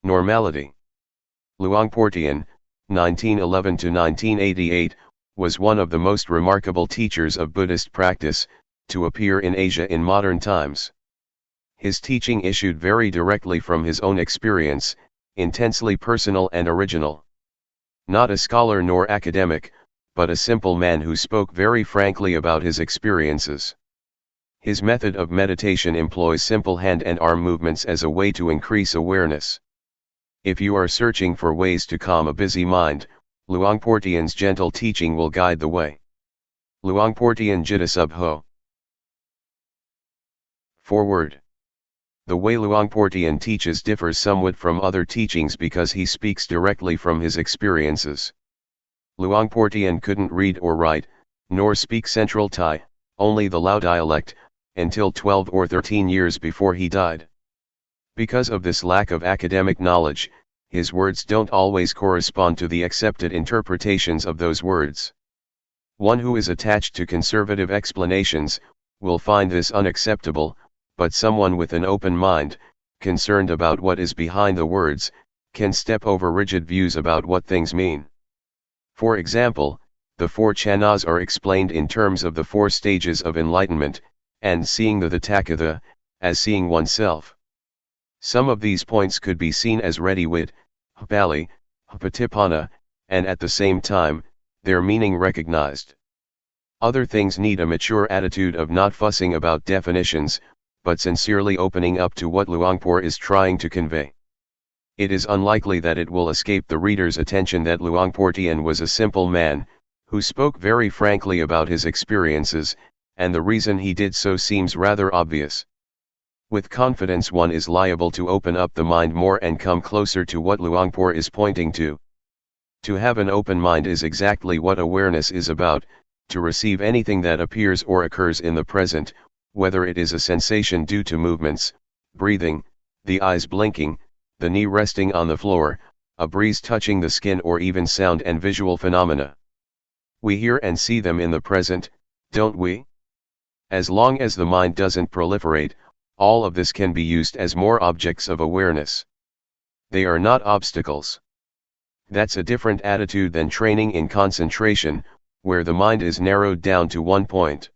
Normality. Luangpor Teean, 1911 to 1988, was one of the most remarkable teachers of Buddhist practice to appear in Asia in modern times. His teaching issued very directly from his own experience, intensely personal and original. Not a scholar nor academic, but a simple man who spoke very frankly about his experiences. His method of meditation employs simple hand and arm movements as a way to increase awareness. If you are searching for ways to calm a busy mind, Luangpor Teean's gentle teaching will guide the way. Luangpor Teean Jita Subho. Forward. The way Luangpor Teean teaches differs somewhat from other teachings because he speaks directly from his experiences. Luangpor Teean couldn't read or write, nor speak Central Thai, only the Lao dialect, until 12 or 13 years before he died. Because of this lack of academic knowledge, his words don't always correspond to the accepted interpretations of those words. One who is attached to conservative explanations will find this unacceptable, but someone with an open mind, concerned about what is behind the words, can step over rigid views about what things mean. For example, the four chanas are explained in terms of the four stages of enlightenment, and seeing the Tathagata, as seeing oneself. Some of these points could be seen as ready-wit, Pali, Patipana, and at the same time, their meaning recognized. Other things need a mature attitude of not fussing about definitions, but sincerely opening up to what Luangpor is trying to convey. It is unlikely that it will escape the reader's attention that Luangpor Teean was a simple man, who spoke very frankly about his experiences, and the reason he did so seems rather obvious. With confidence one is liable to open up the mind more and come closer to what Luangpor is pointing to. To have an open mind is exactly what awareness is about, to receive anything that appears or occurs in the present, whether it is a sensation due to movements, breathing, the eyes blinking, the knee resting on the floor, a breeze touching the skin, or even sound and visual phenomena. We hear and see them in the present, don't we? As long as the mind doesn't proliferate, all of this can be used as more objects of awareness. They are not obstacles. That's a different attitude than training in concentration, where the mind is narrowed down to one point.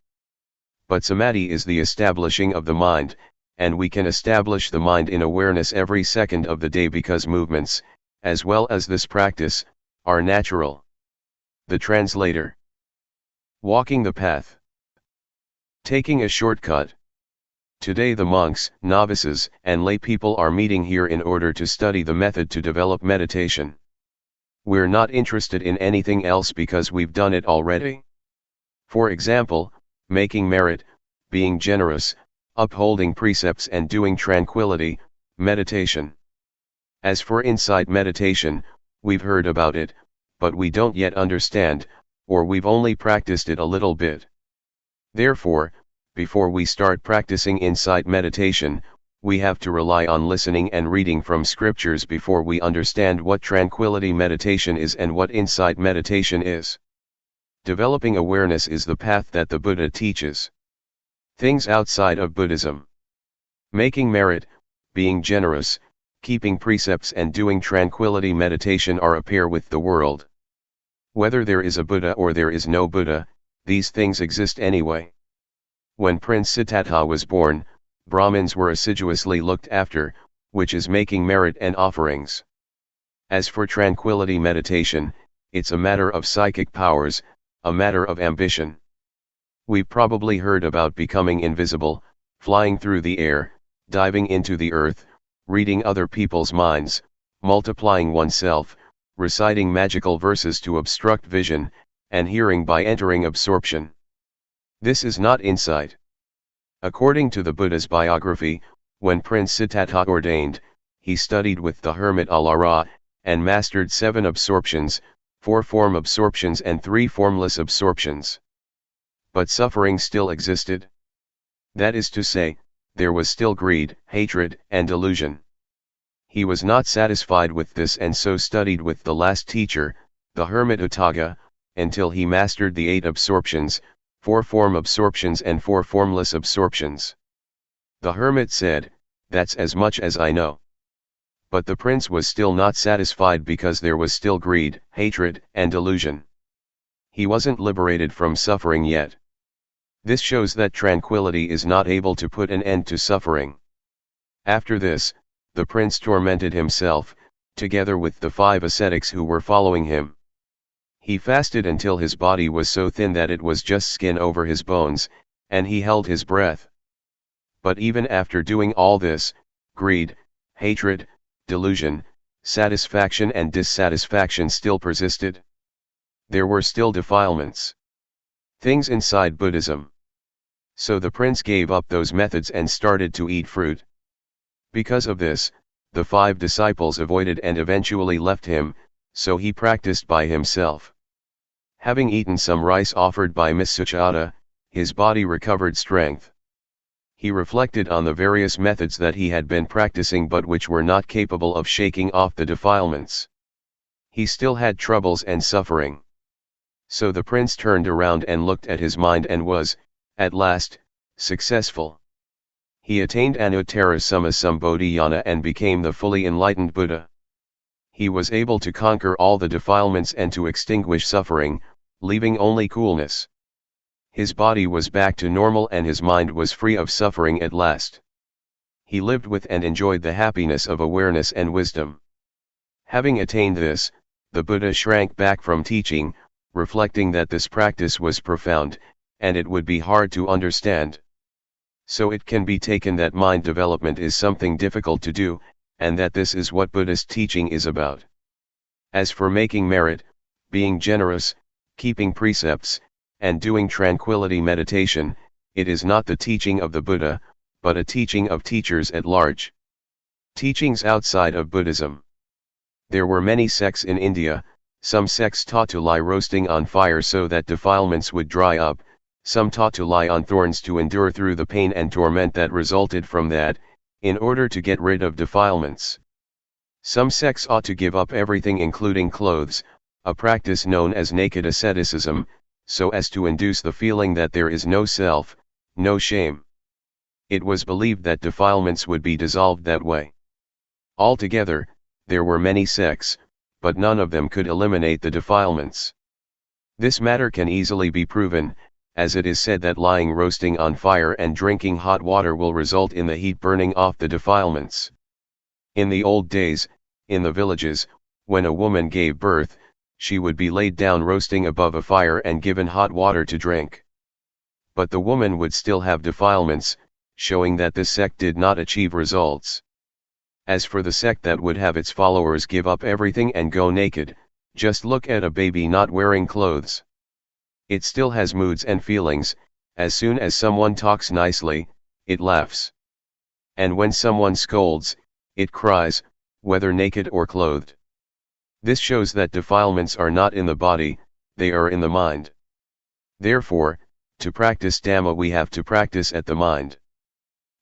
But samadhi is the establishing of the mind, and we can establish the mind in awareness every second of the day because movements, as well as this practice, are natural. The translator. Walking the path. Taking a shortcut. Today the monks, novices, and lay people are meeting here in order to study the method to develop meditation. We're not interested in anything else because we've done it already. For example, making merit, being generous, upholding precepts and doing tranquility, meditation. As for insight meditation, we've heard about it, but we don't yet understand, or we've only practiced it a little bit. Therefore, before we start practicing insight meditation, we have to rely on listening and reading from scriptures before we understand what tranquility meditation is and what insight meditation is. Developing awareness is the path that the Buddha teaches. Things outside of Buddhism. Making merit, being generous, keeping precepts and doing tranquility meditation are a pair with the world. Whether there is a Buddha or there is no Buddha, these things exist anyway. When Prince Siddhartha was born, Brahmins were assiduously looked after, which is making merit and offerings. As for tranquility meditation, it's a matter of psychic powers, a matter of ambition. We've probably heard about becoming invisible, flying through the air, diving into the earth, reading other people's minds, multiplying oneself, reciting magical verses to obstruct vision, and hearing by entering absorption. This is not insight. According to the Buddha's biography, when Prince Siddhartha ordained, he studied with the hermit Alara, and mastered 7 absorptions, 4 form absorptions and 3 formless absorptions. But suffering still existed. That is to say, there was still greed, hatred, and delusion. He was not satisfied with this and so studied with the last teacher, the hermit Utthaga, until he mastered the 8 absorptions, 4 form absorptions and 4 formless absorptions. The hermit said, "That's as much as I know." But the prince was still not satisfied because there was still greed, hatred, and delusion. He wasn't liberated from suffering yet. This shows that tranquility is not able to put an end to suffering. After this, the prince tormented himself, together with the 5 ascetics who were following him. He fasted until his body was so thin that it was just skin over his bones, and he held his breath. But even after doing all this, greed, hatred, delusion, satisfaction and dissatisfaction still persisted. There were still defilements. Things inside Buddhism. So the prince gave up those methods and started to eat fruit. Because of this, the 5 disciples avoided and eventually left him, so he practiced by himself. Having eaten some rice offered by Miss Suchata, his body recovered strength. He reflected on the various methods that he had been practicing but which were not capable of shaking off the defilements. He still had troubles and suffering. So the prince turned around and looked at his mind and was, at last, successful. He attained Anuttara Sammasambodhiyana and became the fully enlightened Buddha. He was able to conquer all the defilements and to extinguish suffering, leaving only coolness. His body was back to normal and his mind was free of suffering at last. He lived with and enjoyed the happiness of awareness and wisdom. Having attained this, the Buddha shrank back from teaching, reflecting that this practice was profound, and it would be hard to understand. So it can be taken that mind development is something difficult to do, and that this is what Buddhist teaching is about. As for making merit, being generous, keeping precepts, and doing tranquility meditation, it is not the teaching of the Buddha, but a teaching of teachers at large. Teachings outside of Buddhism. There were many sects in India. Some sects taught to lie roasting on fire so that defilements would dry up, some taught to lie on thorns to endure through the pain and torment that resulted from that, in order to get rid of defilements. Some sects ought to give up everything including clothes, a practice known as naked asceticism, so as to induce the feeling that there is no self, no shame. It was believed that defilements would be dissolved that way. Altogether, there were many sects, but none of them could eliminate the defilements. This matter can easily be proven, as it is said that lying roasting on fire and drinking hot water will result in the heat burning off the defilements. In the old days, in the villages, when a woman gave birth, she would be laid down roasting above a fire and given hot water to drink. But the woman would still have defilements, showing that this sect did not achieve results. As for the sect that would have its followers give up everything and go naked, just look at a baby not wearing clothes. It still has moods and feelings. As soon as someone talks nicely, it laughs. And when someone scolds, it cries, whether naked or clothed. This shows that defilements are not in the body, they are in the mind. Therefore, to practice Dhamma we have to practice at the mind.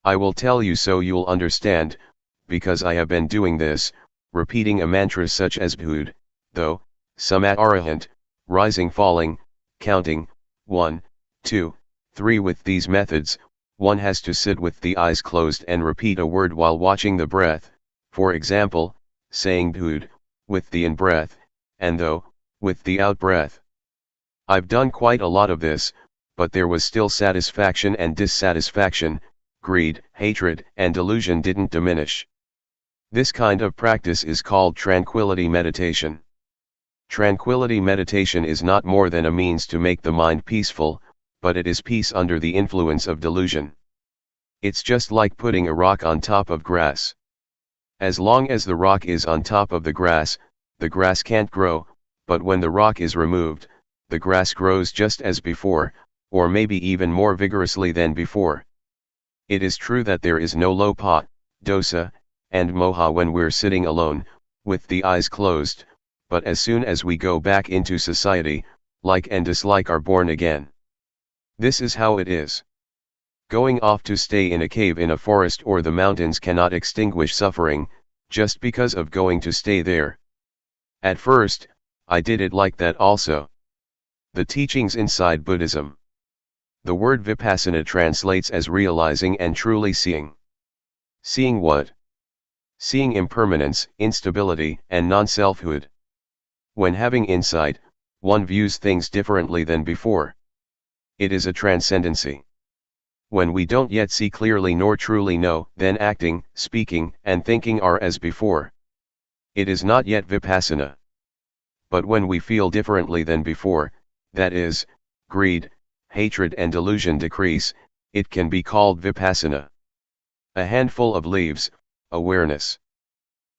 I will tell you so you'll understand, because I have been doing this, repeating a mantra such as Bhud, though, Samat Arahant, rising falling, counting, 1, 2, 3. With these methods, one has to sit with the eyes closed and repeat a word while watching the breath, for example, saying Bhud, with the in-breath, and though, with the out-breath. I've done quite a lot of this, but there was still satisfaction and dissatisfaction, greed, hatred, and delusion didn't diminish. This kind of practice is called tranquility meditation. Tranquility meditation is not more than a means to make the mind peaceful, but it is peace under the influence of delusion. It's just like putting a rock on top of grass. As long as the rock is on top of the grass can't grow, but when the rock is removed, the grass grows just as before, or maybe even more vigorously than before. It is true that there is no lopa, dosa, and moha when we're sitting alone, with the eyes closed, but as soon as we go back into society, like and dislike are born again. This is how it is. Going off to stay in a cave in a forest or the mountains cannot extinguish suffering, just because of going to stay there. At first, I did it like that also. The teachings inside Buddhism. The word Vipassana translates as realizing and truly seeing. Seeing what? Seeing impermanence, instability, and non-selfhood. When having insight, one views things differently than before. It is a transcendency. When we don't yet see clearly nor truly know, then acting, speaking, and thinking are as before. It is not yet Vipassana. But when we feel differently than before, that is, greed, hatred and delusion decrease, it can be called Vipassana. A handful of leaves, awareness.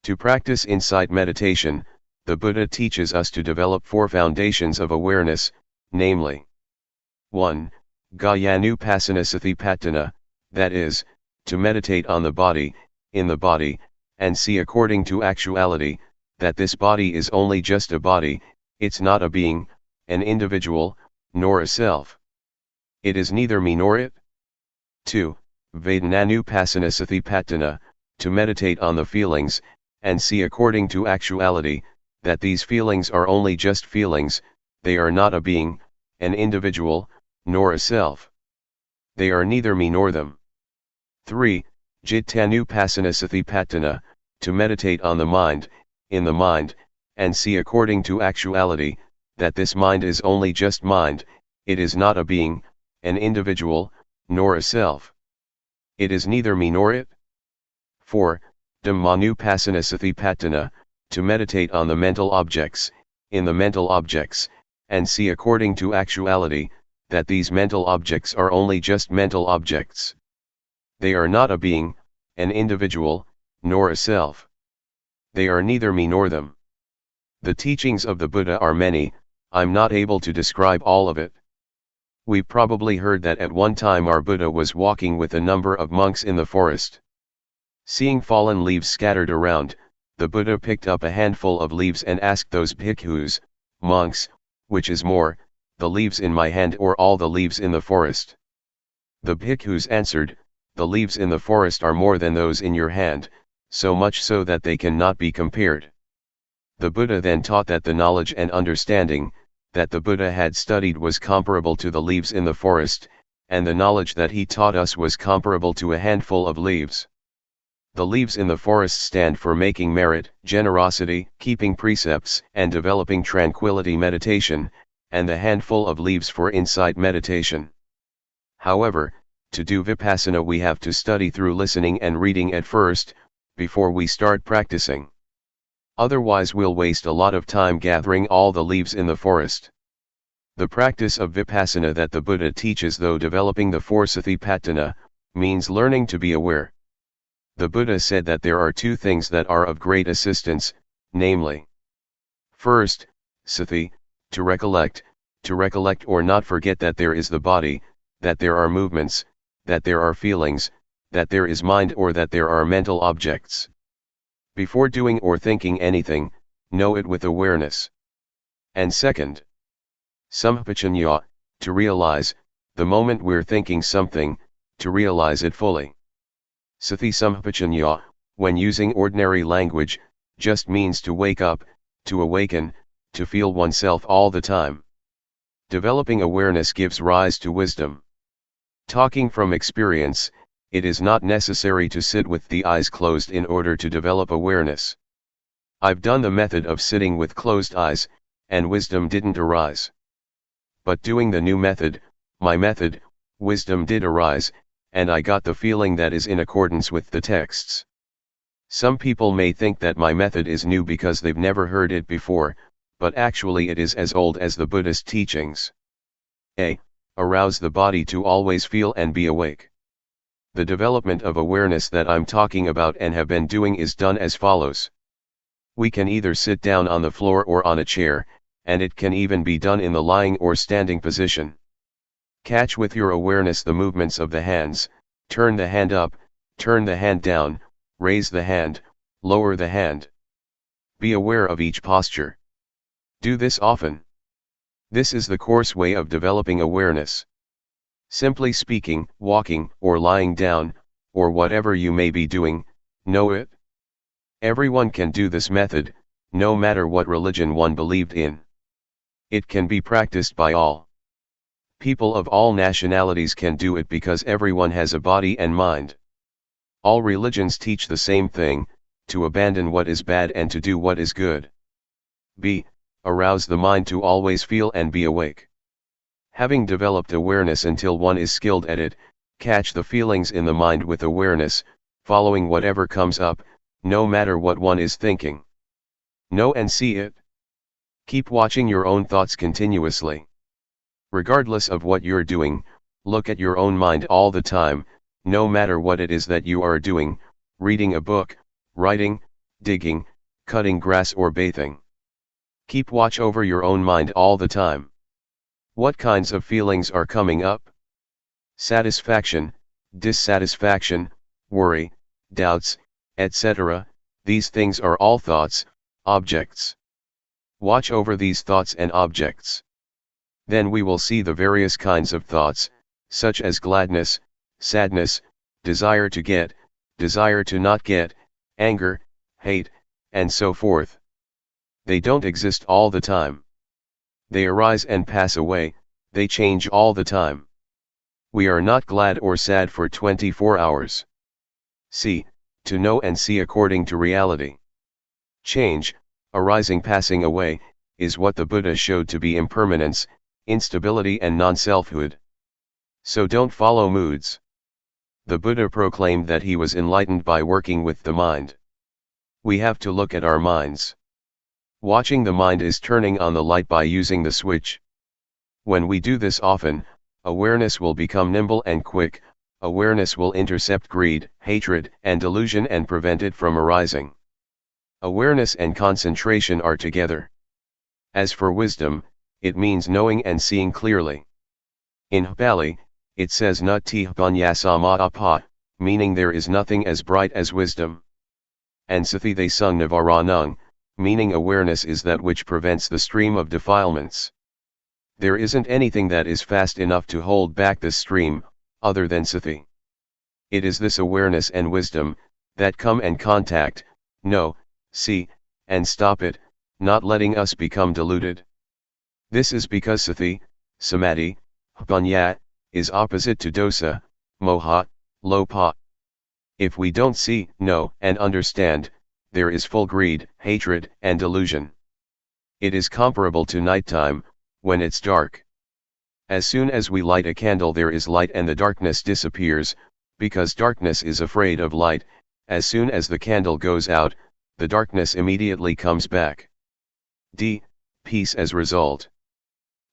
To practice insight meditation, the Buddha teaches us to develop 4 foundations of awareness, namely 1. Gayanupassana Satipatthana, that is, to meditate on the body, in the body, and see according to actuality, that this body is only just a body, it's not a being, an individual, nor a self. It is neither me nor it. 2. Vedananupassana Satipatthana, to meditate on the feelings, and see according to actuality, that these feelings are only just feelings, they are not a being, an individual, nor a self. They are neither me nor them. 3. Jittanupassana Satipatthana, to meditate on the mind, in the mind, and see according to actuality, that this mind is only just mind, it is not a being, an individual, nor a self. It is neither me nor it. 4. Dhammanupassana Satipatthana, to meditate on the mental objects, in the mental objects, and see according to actuality, that these mental objects are only just mental objects. They are not a being, an individual, nor a self. They are neither me nor them. The teachings of the Buddha are many, I'm not able to describe all of it. We've probably heard that at one time our Buddha was walking with a number of monks in the forest. Seeing fallen leaves scattered around, the Buddha picked up a handful of leaves and asked those bhikkhus, monks, which is more, the leaves in my hand or all the leaves in the forest? The bhikkhus answered, the leaves in the forest are more than those in your hand, so much so that they cannot be compared. The Buddha then taught that the knowledge and understanding that the Buddha had studied was comparable to the leaves in the forest, and the knowledge that he taught us was comparable to a handful of leaves. The leaves in the forest stand for making merit, generosity, keeping precepts, and developing tranquility meditation, and the handful of leaves for insight meditation. However, to do Vipassana we have to study through listening and reading at first, before we start practicing. Otherwise we'll waste a lot of time gathering all the leaves in the forest. The practice of Vipassana that the Buddha teaches, though developing the 4 Satipatthana, means learning to be aware. The Buddha said that there are 2 things that are of great assistance, namely, first, sati, to recollect or not forget that there is the body, that there are movements, that there are feelings, that there is mind or that there are mental objects. Before doing or thinking anything, know it with awareness. And second, sampajanya, to realize, the moment we're thinking something, to realize it fully. Sati sampajanya, when using ordinary language, just means to wake up, to awaken, to feel oneself all the time. Developing awareness gives rise to wisdom. Talking from experience, it is not necessary to sit with the eyes closed in order to develop awareness. I've done the method of sitting with closed eyes, and wisdom didn't arise. But doing the new method, my method, wisdom did arise, and I got the feeling that is in accordance with the texts. Some people may think that my method is new because they've never heard it before, but actually it is as old as the Buddhist teachings. A. Arouse the body to always feel and be awake. The development of awareness that I'm talking about and have been doing is done as follows. We can either sit down on the floor or on a chair, and it can even be done in the lying or standing position. Catch with your awareness the movements of the hands, Turn the hand up, turn the hand down, raise the hand, lower the hand. Be aware of each posture. Do this often. This is the coarse way of developing awareness. Simply speaking, walking, or lying down, or whatever you may be doing, know it. Everyone can do this method, no matter what religion one believed in. It can be practiced by all. People of all nationalities can do it because everyone has a body and mind. All religions teach the same thing, to abandon what is bad and to do what is good. B. Arouse the mind to always feel and be awake. Having developed awareness until one is skilled at it, catch the feelings in the mind with awareness, following whatever comes up, no matter what one is thinking. Know and see it. Keep watching your own thoughts continuously. Regardless of what you're doing, look at your own mind all the time, no matter what it is that you are doing, reading a book, writing, digging, cutting grass or bathing. Keep watch over your own mind all the time. What kinds of feelings are coming up? Satisfaction, dissatisfaction, worry, doubts, etc. These things are all thoughts, objects. Watch over these thoughts and objects. Then we will see the various kinds of thoughts, such as gladness, sadness, desire to get, desire to not get, anger, hate, and so forth. They don't exist all the time. They arise and pass away, they change all the time. We are not glad or sad for 24 hours. See, to know and see according to reality. Change, arising passing away, is what the Buddha showed to be impermanence, instability and non-selfhood. So don't follow moods. The Buddha proclaimed that he was enlightened by working with the mind. We have to look at our minds. Watching the mind is turning on the light by using the switch. When we do this often, awareness will become nimble and quick. Awareness will intercept greed, hatred, and delusion and prevent it from arising. Awareness and concentration are together. As for wisdom, it means knowing and seeing clearly. In Pali, it says Nati Panyasama Apa, meaning there is nothing as bright as wisdom. And Sathi they sung Navaranung, meaning awareness is that which prevents the stream of defilements. There isn't anything that is fast enough to hold back this stream, other than Sathi. It is this awareness and wisdom, that come and contact, know, see, and stop it, not letting us become deluded. This is because Sathi, Samadhi, Panya, is opposite to dosa, moha, lopa. If we don't see, know, and understand, there is full greed, hatred, and delusion. It is comparable to nighttime, when it's dark. As soon as we light a candle there is light and the darkness disappears, because darkness is afraid of light. As soon as the candle goes out, the darkness immediately comes back. D. Peace as result.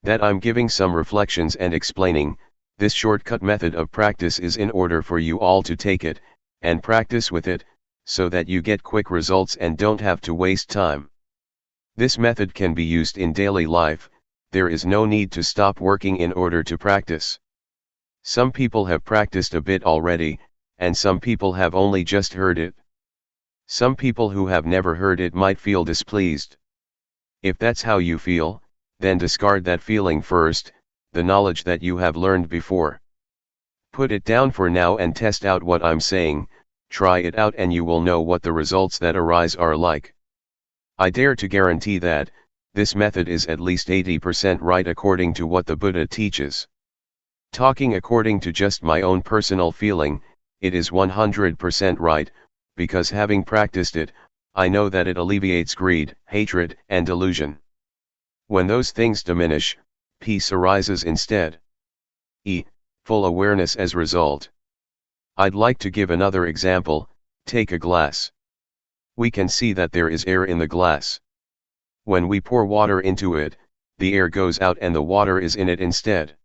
That I'm giving some reflections and explaining, this shortcut method of practice is in order for you all to take it, and practice with it, so that you get quick results and don't have to waste time. This method can be used in daily life. There is no need to stop working in order to practice. Some people have practiced a bit already, and some people have only just heard it. Some people who have never heard it might feel displeased. If that's how you feel, then discard that feeling first, the knowledge that you have learned before. Put it down for now and test out what I'm saying, try it out and you will know what the results that arise are like. I dare to guarantee that, this method is at least 80% right according to what the Buddha teaches. Talking according to just my own personal feeling, it is 100% right, because having practiced it, I know that it alleviates greed, hatred, and delusion. When those things diminish, peace arises instead. E. Full awareness as result. I'd like to give another example. Take a glass. We can see that there is air in the glass. When we pour water into it, the air goes out and the water is in it instead.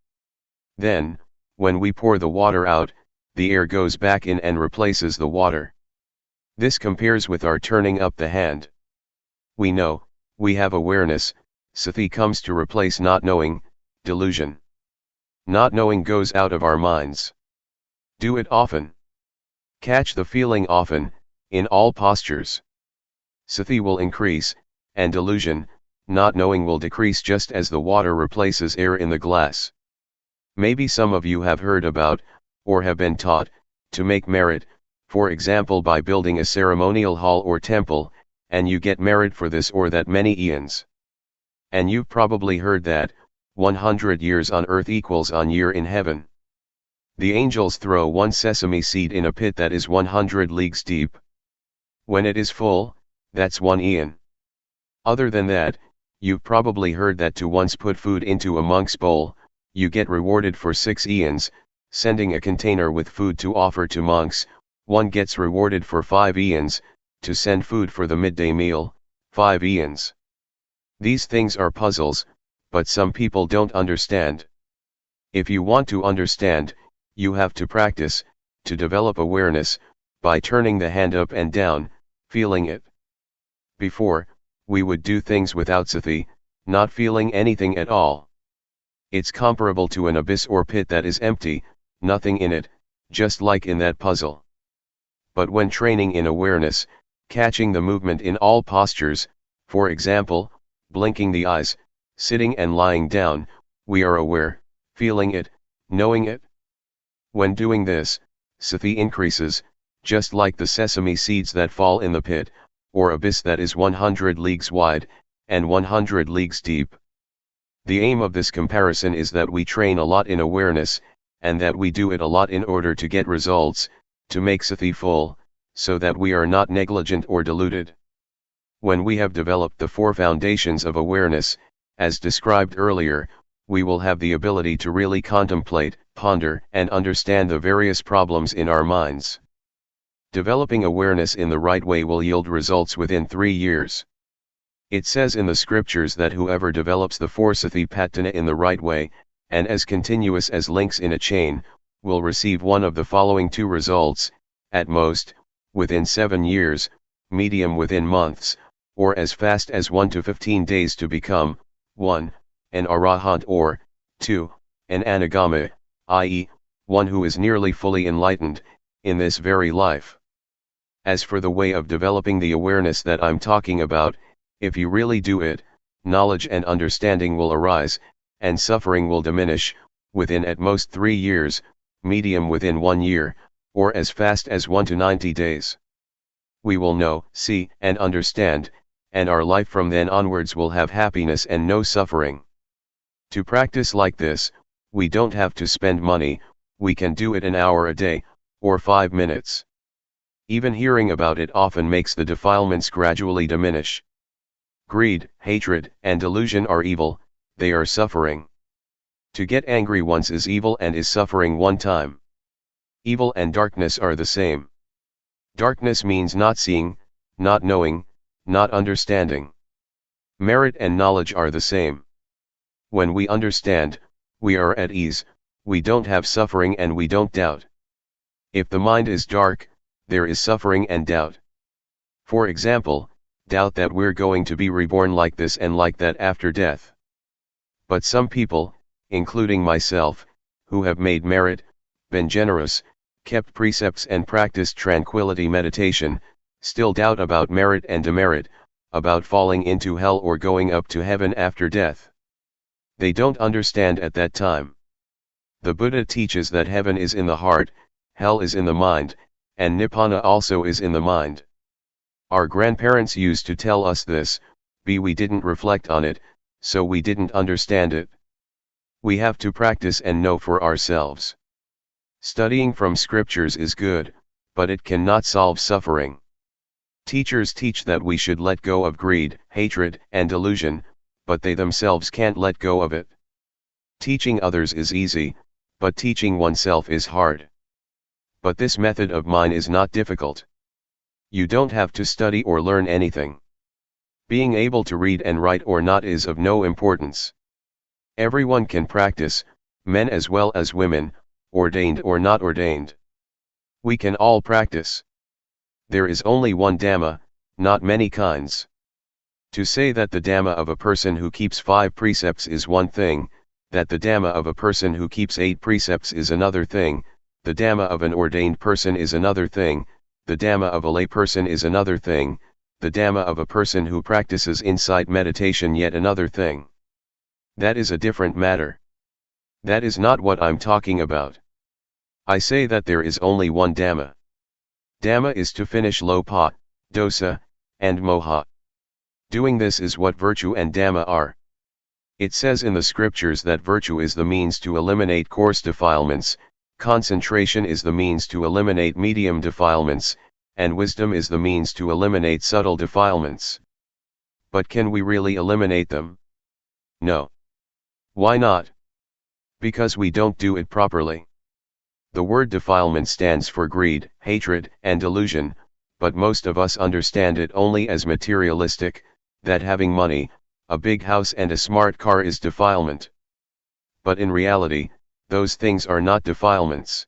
Then, when we pour the water out, the air goes back in and replaces the water. This compares with our turning up the hand. We know, we have awareness, Sathi comes to replace not knowing, delusion. Not knowing goes out of our minds. Do it often. Catch the feeling often, in all postures. Sati will increase, and delusion, not knowing, will decrease just as the water replaces air in the glass. Maybe some of you have heard about, or have been taught, to make merit, for example by building a ceremonial hall or temple, and you get merit for this or that many eons. And you've probably heard that, 100 years on earth equals one year in heaven. The angels throw one sesame seed in a pit that is 100 leagues deep. When it is full, that's 1 eon. Other than that, you've probably heard that to once put food into a monk's bowl, you get rewarded for 6 eons, sending a container with food to offer to monks, one gets rewarded for 5 eons, to send food for the midday meal, 5 eons. These things are puzzles, but some people don't understand. If you want to understand, you have to practice, to develop awareness, by turning the hand up and down, feeling it. Before, we would do things without sati, not feeling anything at all. It's comparable to an abyss or pit that is empty, nothing in it, just like in that puzzle. But when training in awareness, catching the movement in all postures, for example, blinking the eyes, sitting and lying down, we are aware, feeling it, knowing it. When doing this, sati increases, just like the sesame seeds that fall in the pit, or abyss that is 100 leagues wide, and 100 leagues deep. The aim of this comparison is that we train a lot in awareness, and that we do it a lot in order to get results, to make sati full, so that we are not negligent or deluded. When we have developed the 4 foundations of awareness, as described earlier, we will have the ability to really contemplate, ponder, and understand the various problems in our minds. Developing awareness in the right way will yield results within 3 years. It says in the scriptures that whoever develops the 4 satipatthana in the right way, and as continuous as links in a chain, will receive one of the following 2 results, at most, within 7 years, medium within months, or as fast as 1 to 15 days to become, 1, an arahant, or 2, an anagama, i.e., one who is nearly fully enlightened, in this very life. As for the way of developing the awareness that I'm talking about, if you really do it, knowledge and understanding will arise, and suffering will diminish, within at most 3 years, medium within 1 year, or as fast as 1 to 90 days. We will know, see, and understand, and our life from then onwards will have happiness and no suffering. To practice like this, we don't have to spend money, we can do it an hour a day, or 5 minutes. Even hearing about it often makes the defilements gradually diminish. Greed, hatred, and delusion are evil, they are suffering. To get angry once is evil and is suffering one time. Evil and darkness are the same. Darkness means not seeing, not knowing, not understanding. Merit and knowledge are the same. When we understand, we are at ease, we don't have suffering and we don't doubt. If the mind is dark, there is suffering and doubt. For example, doubt that we're going to be reborn like this and like that after death. But some people, including myself, who have made merit, been generous, kept precepts and practiced tranquility meditation, still doubt about merit and demerit, about falling into hell or going up to heaven after death. They don't understand at that time. The Buddha teaches that heaven is in the heart, hell is in the mind, and Nibbana also is in the mind. Our grandparents used to tell us this, but we didn't reflect on it, so we didn't understand it. We have to practice and know for ourselves. Studying from scriptures is good, but it cannot solve suffering. Teachers teach that we should let go of greed, hatred, and delusion, but they themselves can't let go of it. Teaching others is easy, but teaching oneself is hard. But this method of mine is not difficult. You don't have to study or learn anything. Being able to read and write or not is of no importance. Everyone can practice, men as well as women, ordained or not ordained. We can all practice. There is only one Dhamma, not many kinds. To say that the Dhamma of a person who keeps 5 precepts is one thing, that the Dhamma of a person who keeps 8 precepts is another thing, the Dhamma of an ordained person is another thing, the Dhamma of a lay person is another thing, the Dhamma of a person who practices insight meditation yet another thing. That is a different matter. That is not what I'm talking about. I say that there is only one Dhamma. Dhamma is to finish lopa, dosa, and moha. Doing this is what virtue and Dhamma are. It says in the scriptures that virtue is the means to eliminate coarse defilements, concentration is the means to eliminate medium defilements, and wisdom is the means to eliminate subtle defilements. But can we really eliminate them? No. Why not? Because we don't do it properly. The word defilement stands for greed, hatred, and delusion, but most of us understand it only as materialistic, that having money, a big house and a smart car is defilement. But in reality, those things are not defilements.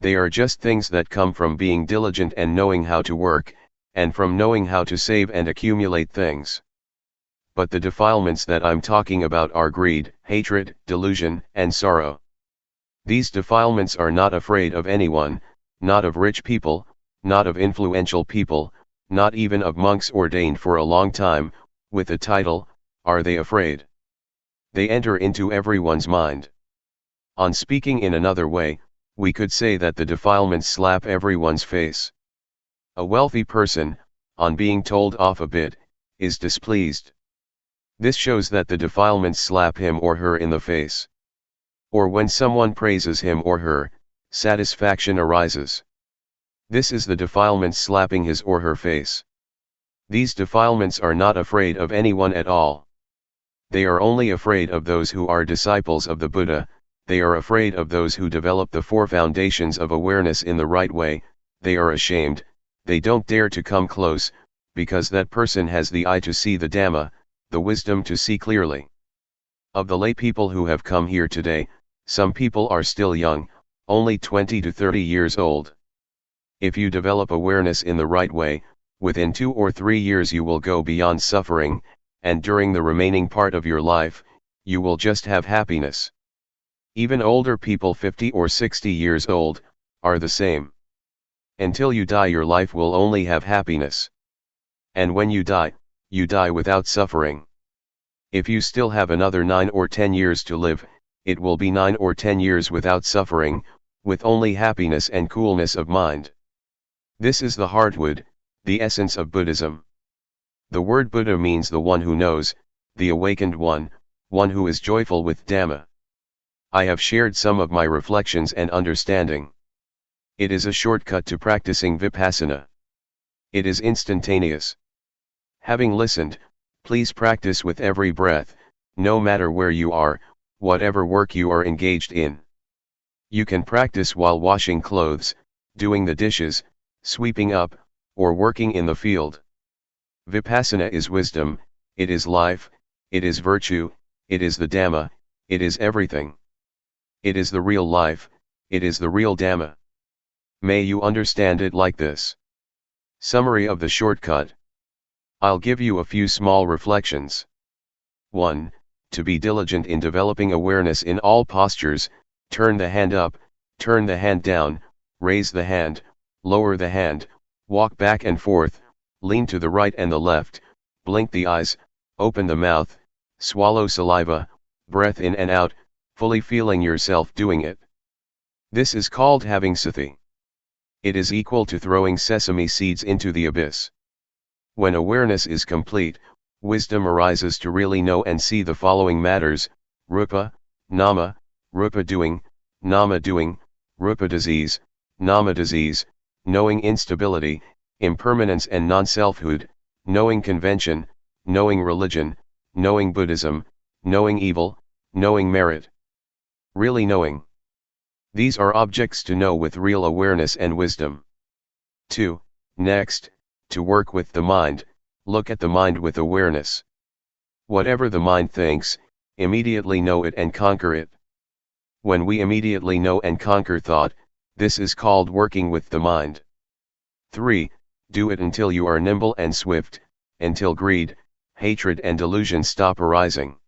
They are just things that come from being diligent and knowing how to work, and from knowing how to save and accumulate things. But the defilements that I'm talking about are greed, hatred, delusion, and sorrow. These defilements are not afraid of anyone, not of rich people, not of influential people, not even of monks ordained for a long time, with a title, are they afraid? They enter into everyone's mind. On speaking in another way, we could say that the defilements slap everyone's face. A wealthy person, on being told off a bit, is displeased. This shows that the defilements slap him or her in the face. Or when someone praises him or her, satisfaction arises. This is the defilements slapping his or her face. These defilements are not afraid of anyone at all. They are only afraid of those who are disciples of the Buddha, they are afraid of those who develop the four foundations of awareness in the right way, they are ashamed, they don't dare to come close, because that person has the eye to see the Dhamma, the wisdom to see clearly. Of the lay people who have come here today, some people are still young, only 20 to 30 years old. If you develop awareness in the right way, within 2 or 3 years you will go beyond suffering, and during the remaining part of your life, you will just have happiness. Even older people 50 or 60 years old, are the same. Until you die your life will only have happiness. And when you die without suffering. If you still have another 9 or 10 years to live, it will be 9 or 10 years without suffering, with only happiness and coolness of mind. This is the heartwood, the essence of Buddhism. The word Buddha means the one who knows, the awakened one who is joyful with Dhamma. I have shared some of my reflections and understanding. It is a shortcut to practicing Vipassana. It is instantaneous. Having listened, please practice with every breath, no matter where you are, whatever work you are engaged in. You can practice while washing clothes, doing the dishes, sweeping up, or working in the field. Vipassana is wisdom, it is life, it is virtue, it is the Dhamma, it is everything. It is the real life, it is the real Dhamma. May you understand it like this. Summary of the shortcut. I'll give you a few small reflections. 1. To be diligent in developing awareness in all postures, turn the hand up, turn the hand down, raise the hand, lower the hand, walk back and forth, lean to the right and the left, blink the eyes, open the mouth, swallow saliva, breath in and out, fully feeling yourself doing it. This is called having sati. It is equal to throwing sesame seeds into the abyss. When awareness is complete, wisdom arises to really know and see the following matters: rupa, nama, rupa doing, nama doing, rupa disease, nama disease, knowing instability, impermanence and non-selfhood, knowing convention, knowing religion, knowing Buddhism, knowing evil, knowing merit. Really knowing. These are objects to know with real awareness and wisdom. 2. Next, to work with the mind, look at the mind with awareness. Whatever the mind thinks, immediately know it and conquer it. When we immediately know and conquer thought, this is called working with the mind. 3. Do it until you are nimble and swift, until greed, hatred and delusion stop arising.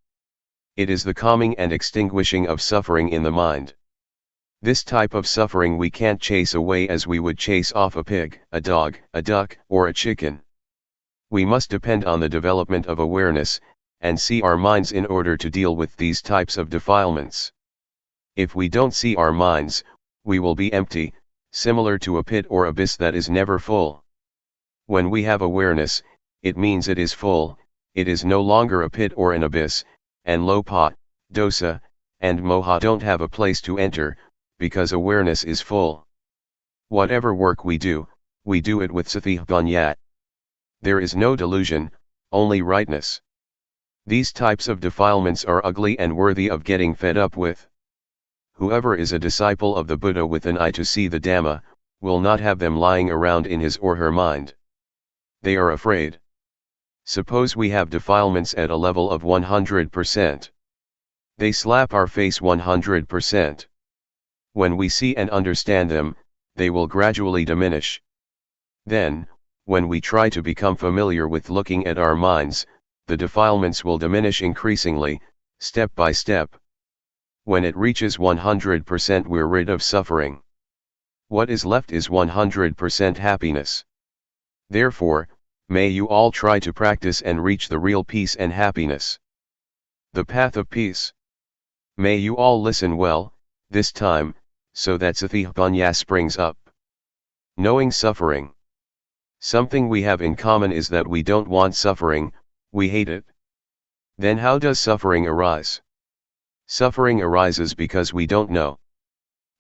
It is the calming and extinguishing of suffering in the mind. This type of suffering we can't chase away as we would chase off a pig, a dog, a duck, or a chicken. We must depend on the development of awareness, and see our minds in order to deal with these types of defilements. If we don't see our minds, we will be empty, similar to a pit or abyss that is never full. When we have awareness, it means it is full, it is no longer a pit or an abyss, and lopa, dosa, and moha don't have a place to enter, because awareness is full. Whatever work we do it with sathipanya. There is no delusion, only rightness. These types of defilements are ugly and worthy of getting fed up with. Whoever is a disciple of the Buddha with an eye to see the Dhamma, will not have them lying around in his or her mind. They are afraid. Suppose we have defilements at a level of 100%. They slap our face 100%. When we see and understand them, they will gradually diminish. Then, when we try to become familiar with looking at our minds, the defilements will diminish increasingly, step by step. When it reaches 100%, we're rid of suffering. What is left is 100% happiness. Therefore, may you all try to practice and reach the real peace and happiness. The path of peace. May you all listen well, this time, so that sathipanya springs up. Knowing suffering. Something we have in common is that we don't want suffering, we hate it. Then how does suffering arise? Suffering arises because we don't know.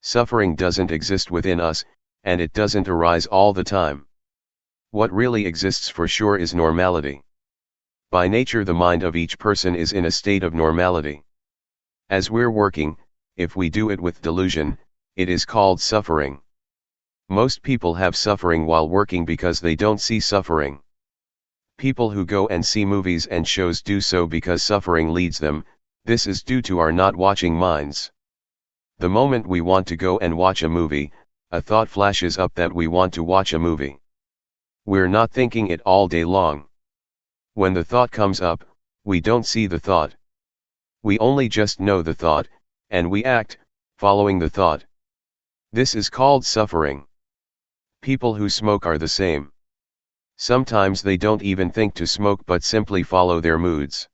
Suffering doesn't exist within us, and it doesn't arise all the time. What really exists for sure is normality. By nature, the mind of each person is in a state of normality. As we're working, if we do it with delusion, it is called suffering. Most people have suffering while working because they don't see suffering. People who go and see movies and shows do so because suffering leads them. This is due to our not watching minds. The moment we want to go and watch a movie, a thought flashes up that we want to watch a movie. We're not thinking it all day long. When the thought comes up, we don't see the thought. We only just know the thought, and we act, following the thought. This is called suffering. People who smoke are the same. Sometimes they don't even think to smoke but simply follow their moods.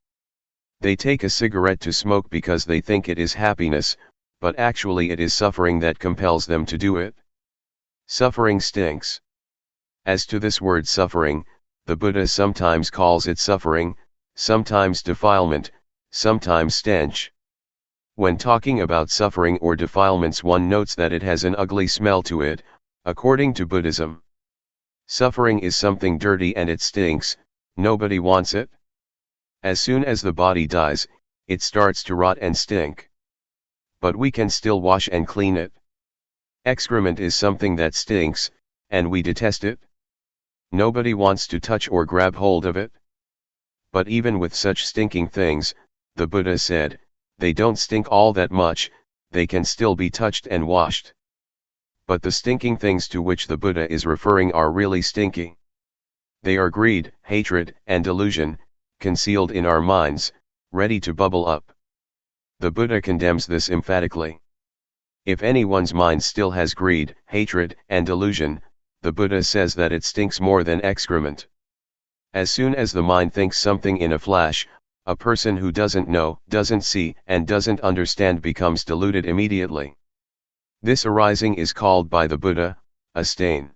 They take a cigarette to smoke because they think it is happiness, but actually it is suffering that compels them to do it. Suffering stinks. As to this word suffering, the Buddha sometimes calls it suffering, sometimes defilement, sometimes stench. When talking about suffering or defilements, one notes that it has an ugly smell to it, according to Buddhism. Suffering is something dirty and it stinks, nobody wants it. As soon as the body dies, it starts to rot and stink. But we can still wash and clean it. Excrement is something that stinks, and we detest it. Nobody wants to touch or grab hold of it. But even with such stinking things, the Buddha said, they don't stink all that much, they can still be touched and washed. But the stinking things to which the Buddha is referring are really stinky. They are greed, hatred, and delusion, concealed in our minds, ready to bubble up. The Buddha condemns this emphatically. If anyone's mind still has greed, hatred, and delusion, the Buddha says that it stinks more than excrement. As soon as the mind thinks something in a flash, a person who doesn't know, doesn't see, and doesn't understand becomes deluded immediately. This arising is called by the Buddha, a stain.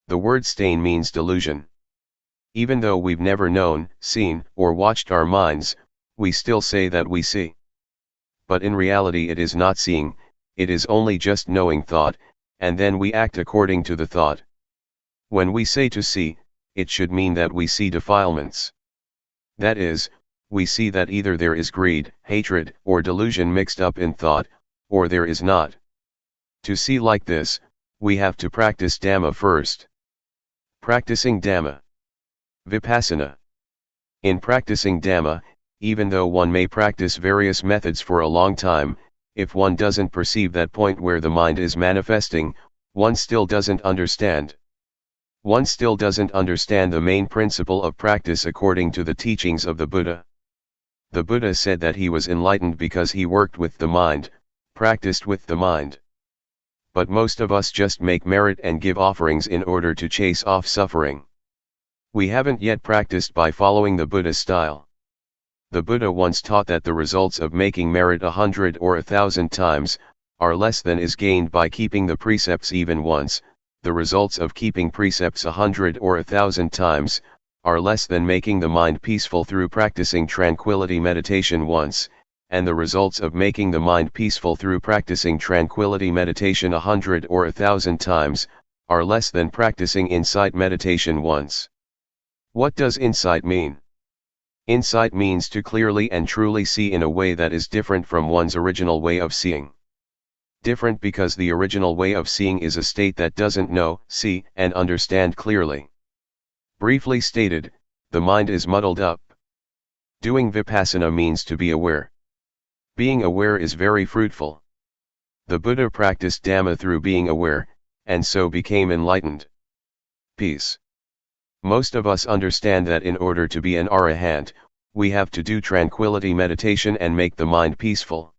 The word stain means delusion. Even though we've never known, seen, or watched our minds, we still say that we see. But in reality it is not seeing, it is only just knowing thought, and then we act according to the thought. When we say to see, it should mean that we see defilements. That is, we see that either there is greed, hatred, or delusion mixed up in thought, or there is not. To see like this, we have to practice Dhamma first. Practicing Dhamma. Vipassana. In practicing Dhamma, even though one may practice various methods for a long time, if one doesn't perceive that point where the mind is manifesting, one still doesn't understand. One still doesn't understand the main principle of practice according to the teachings of the Buddha. The Buddha said that he was enlightened because he worked with the mind, practiced with the mind. but most of us just make merit and give offerings in order to chase off suffering. We haven't yet practiced by following the Buddha style. The Buddha once taught that the results of making merit 100 or 1,000 times are less than is gained by keeping the precepts even once. The results of keeping precepts 100 or 1,000 times are less than making the mind peaceful through practicing tranquility meditation once, and the results of making the mind peaceful through practicing tranquility meditation 100 or 1,000 times are less than practicing insight meditation once. What does insight mean? Insight means to clearly and truly see in a way that is different from one's original way of seeing. Different because the original way of seeing is a state that doesn't know, see, and understand clearly. Briefly stated, the mind is muddled up. Doing Vipassana means to be aware. Being aware is very fruitful. The Buddha practiced Dhamma through being aware, and so became enlightened. Peace. Most of us understand that in order to be an arahant, we have to do tranquility meditation and make the mind peaceful.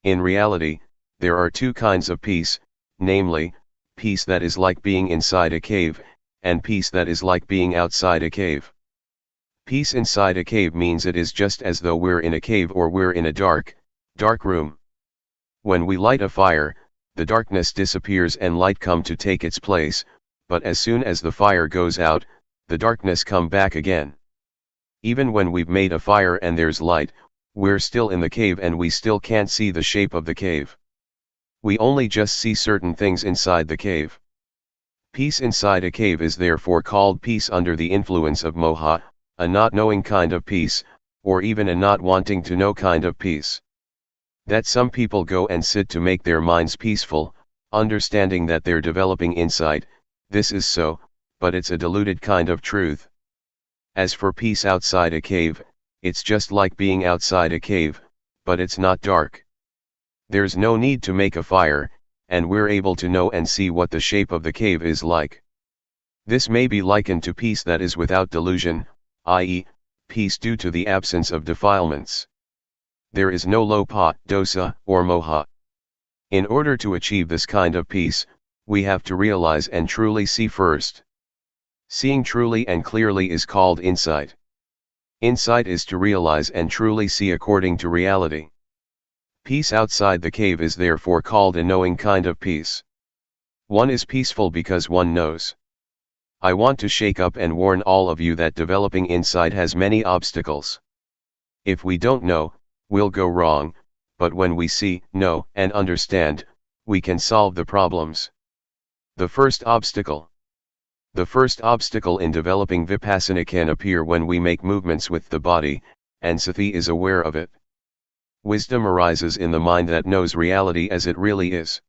In reality, there are two kinds of peace, namely, peace that is like being inside a cave, and peace that is like being outside a cave. Peace inside a cave means it is just as though we're in a cave or we're in a dark room. When we light a fire, the darkness disappears and light come to take its place, but as soon as the fire goes out, the darkness come back again. Even when we've made a fire and there's light, we're still in the cave and we still can't see the shape of the cave. We only just see certain things inside the cave. Peace inside a cave is therefore called peace under the influence of moha, a not knowing kind of peace, or even a not wanting to know kind of peace. That some people go and sit to make their minds peaceful, understanding that they're developing insight, this is so, but it's a diluted kind of truth. As for peace outside a cave, it's just like being outside a cave, but it's not dark. There's no need to make a fire, and we're able to know and see what the shape of the cave is like. This may be likened to peace that is without delusion, i.e., peace due to the absence of defilements. There is no lopa, dosa, or moha. In order to achieve this kind of peace, we have to realize and truly see first. Seeing truly and clearly is called insight. Insight is to realize and truly see according to reality. Peace outside the cave is therefore called a knowing kind of peace. One is peaceful because one knows. I want to shake up and warn all of you that developing insight has many obstacles. If we don't know, we'll go wrong, but when we see, know, and understand, we can solve the problems. The first obstacle. The first obstacle in developing Vipassana can appear when we make movements with the body, and Sati is aware of it. Wisdom arises in the mind that knows reality as it really is.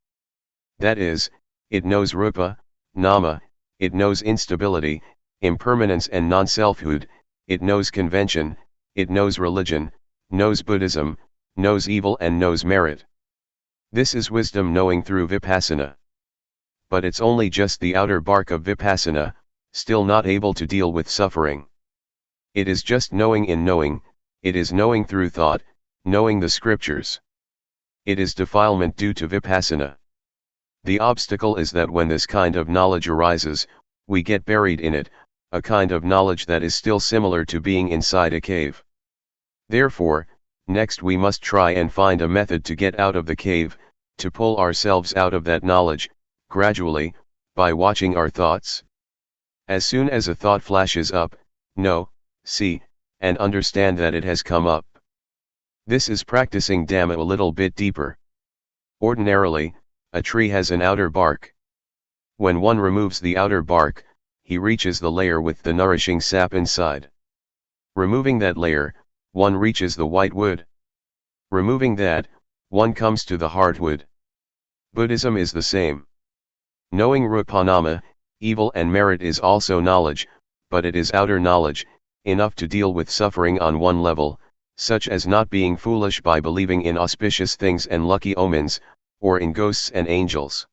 That is, it knows rupa, nama, it knows instability, impermanence and non-selfhood, it knows convention, it knows religion, knows Buddhism, knows evil and knows merit. This is wisdom knowing through Vipassana. But it's only just the outer bark of Vipassana, still not able to deal with suffering. It is just knowing in knowing, it is knowing through thought, knowing the scriptures. It is defilement due to Vipassana. The obstacle is that when this kind of knowledge arises, we get buried in it, a kind of knowledge that is still similar to being inside a cave. Therefore, next we must try and find a method to get out of the cave, to pull ourselves out of that knowledge, gradually, by watching our thoughts. As soon as a thought flashes up, know, see, and understand that it has come up. This is practicing Dhamma a little bit deeper. Ordinarily, a tree has an outer bark. When one removes the outer bark, he reaches the layer with the nourishing sap inside. Removing that layer, one reaches the white wood. Removing that, one comes to the hardwood. Buddhism is the same. Knowing rupanama, evil and merit is also knowledge, but it is outer knowledge, enough to deal with suffering on one level, such as not being foolish by believing in auspicious things and lucky omens, or in ghosts and angels.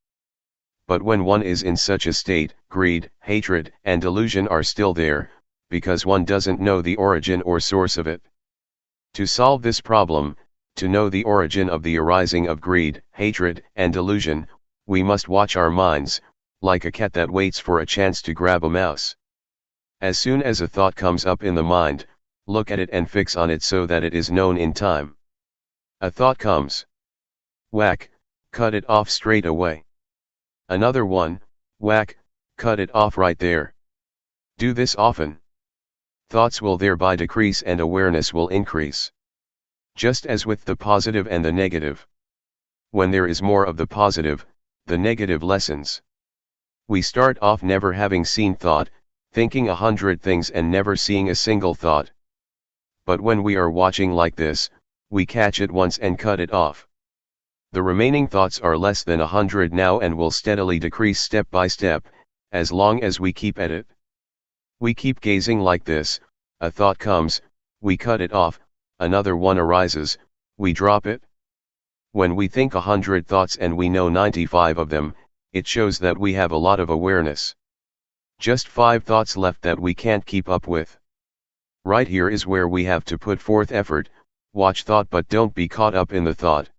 But when one is in such a state, greed, hatred, and delusion are still there, because one doesn't know the origin or source of it. To solve this problem, to know the origin of the arising of greed, hatred, and delusion, We must watch our minds, like a cat that waits for a chance to grab a mouse. As soon as a thought comes up in the mind, look at it and fix on it so that it is known in time. A thought comes. Whack, cut it off straight away. Another one, whack, cut it off right there. Do this often. Thoughts will thereby decrease and awareness will increase. Just as with the positive and the negative. When there is more of the positive, the negative lessens. We start off never having seen thought, thinking 100 things and never seeing a single thought. But when we are watching like this, we catch it once and cut it off. The remaining thoughts are less than 100 now and will steadily decrease step by step, as long as we keep at it. We keep gazing like this, a thought comes, we cut it off, another one arises, we drop it. When we think 100 thoughts and we know 95 of them, it shows that we have a lot of awareness. Just 5 thoughts left that we can't keep up with. Right here is where we have to put forth effort, watch thought but don't be caught up in the thought.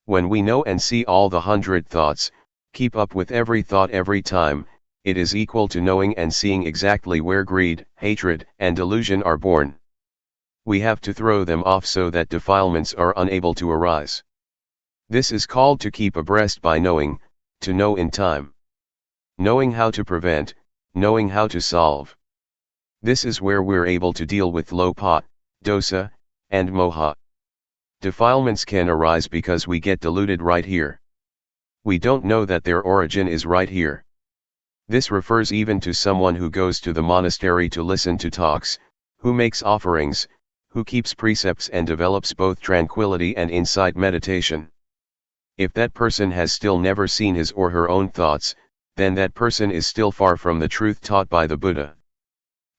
When we know and see all the 100 thoughts, keep up with every thought every time, it is equal to knowing and seeing exactly where greed, hatred, and delusion are born. We have to throw them off so that defilements are unable to arise. This is called to keep abreast by knowing, to know in time. Knowing how to prevent, knowing how to solve. This is where we're able to deal with lopa, dosa, and moha. Defilements can arise because we get deluded right here. We don't know that their origin is right here. This refers even to someone who goes to the monastery to listen to talks, who makes offerings, who keeps precepts and develops both tranquility and insight meditation. If that person has still never seen his or her own thoughts, then that person is still far from the truth taught by the Buddha.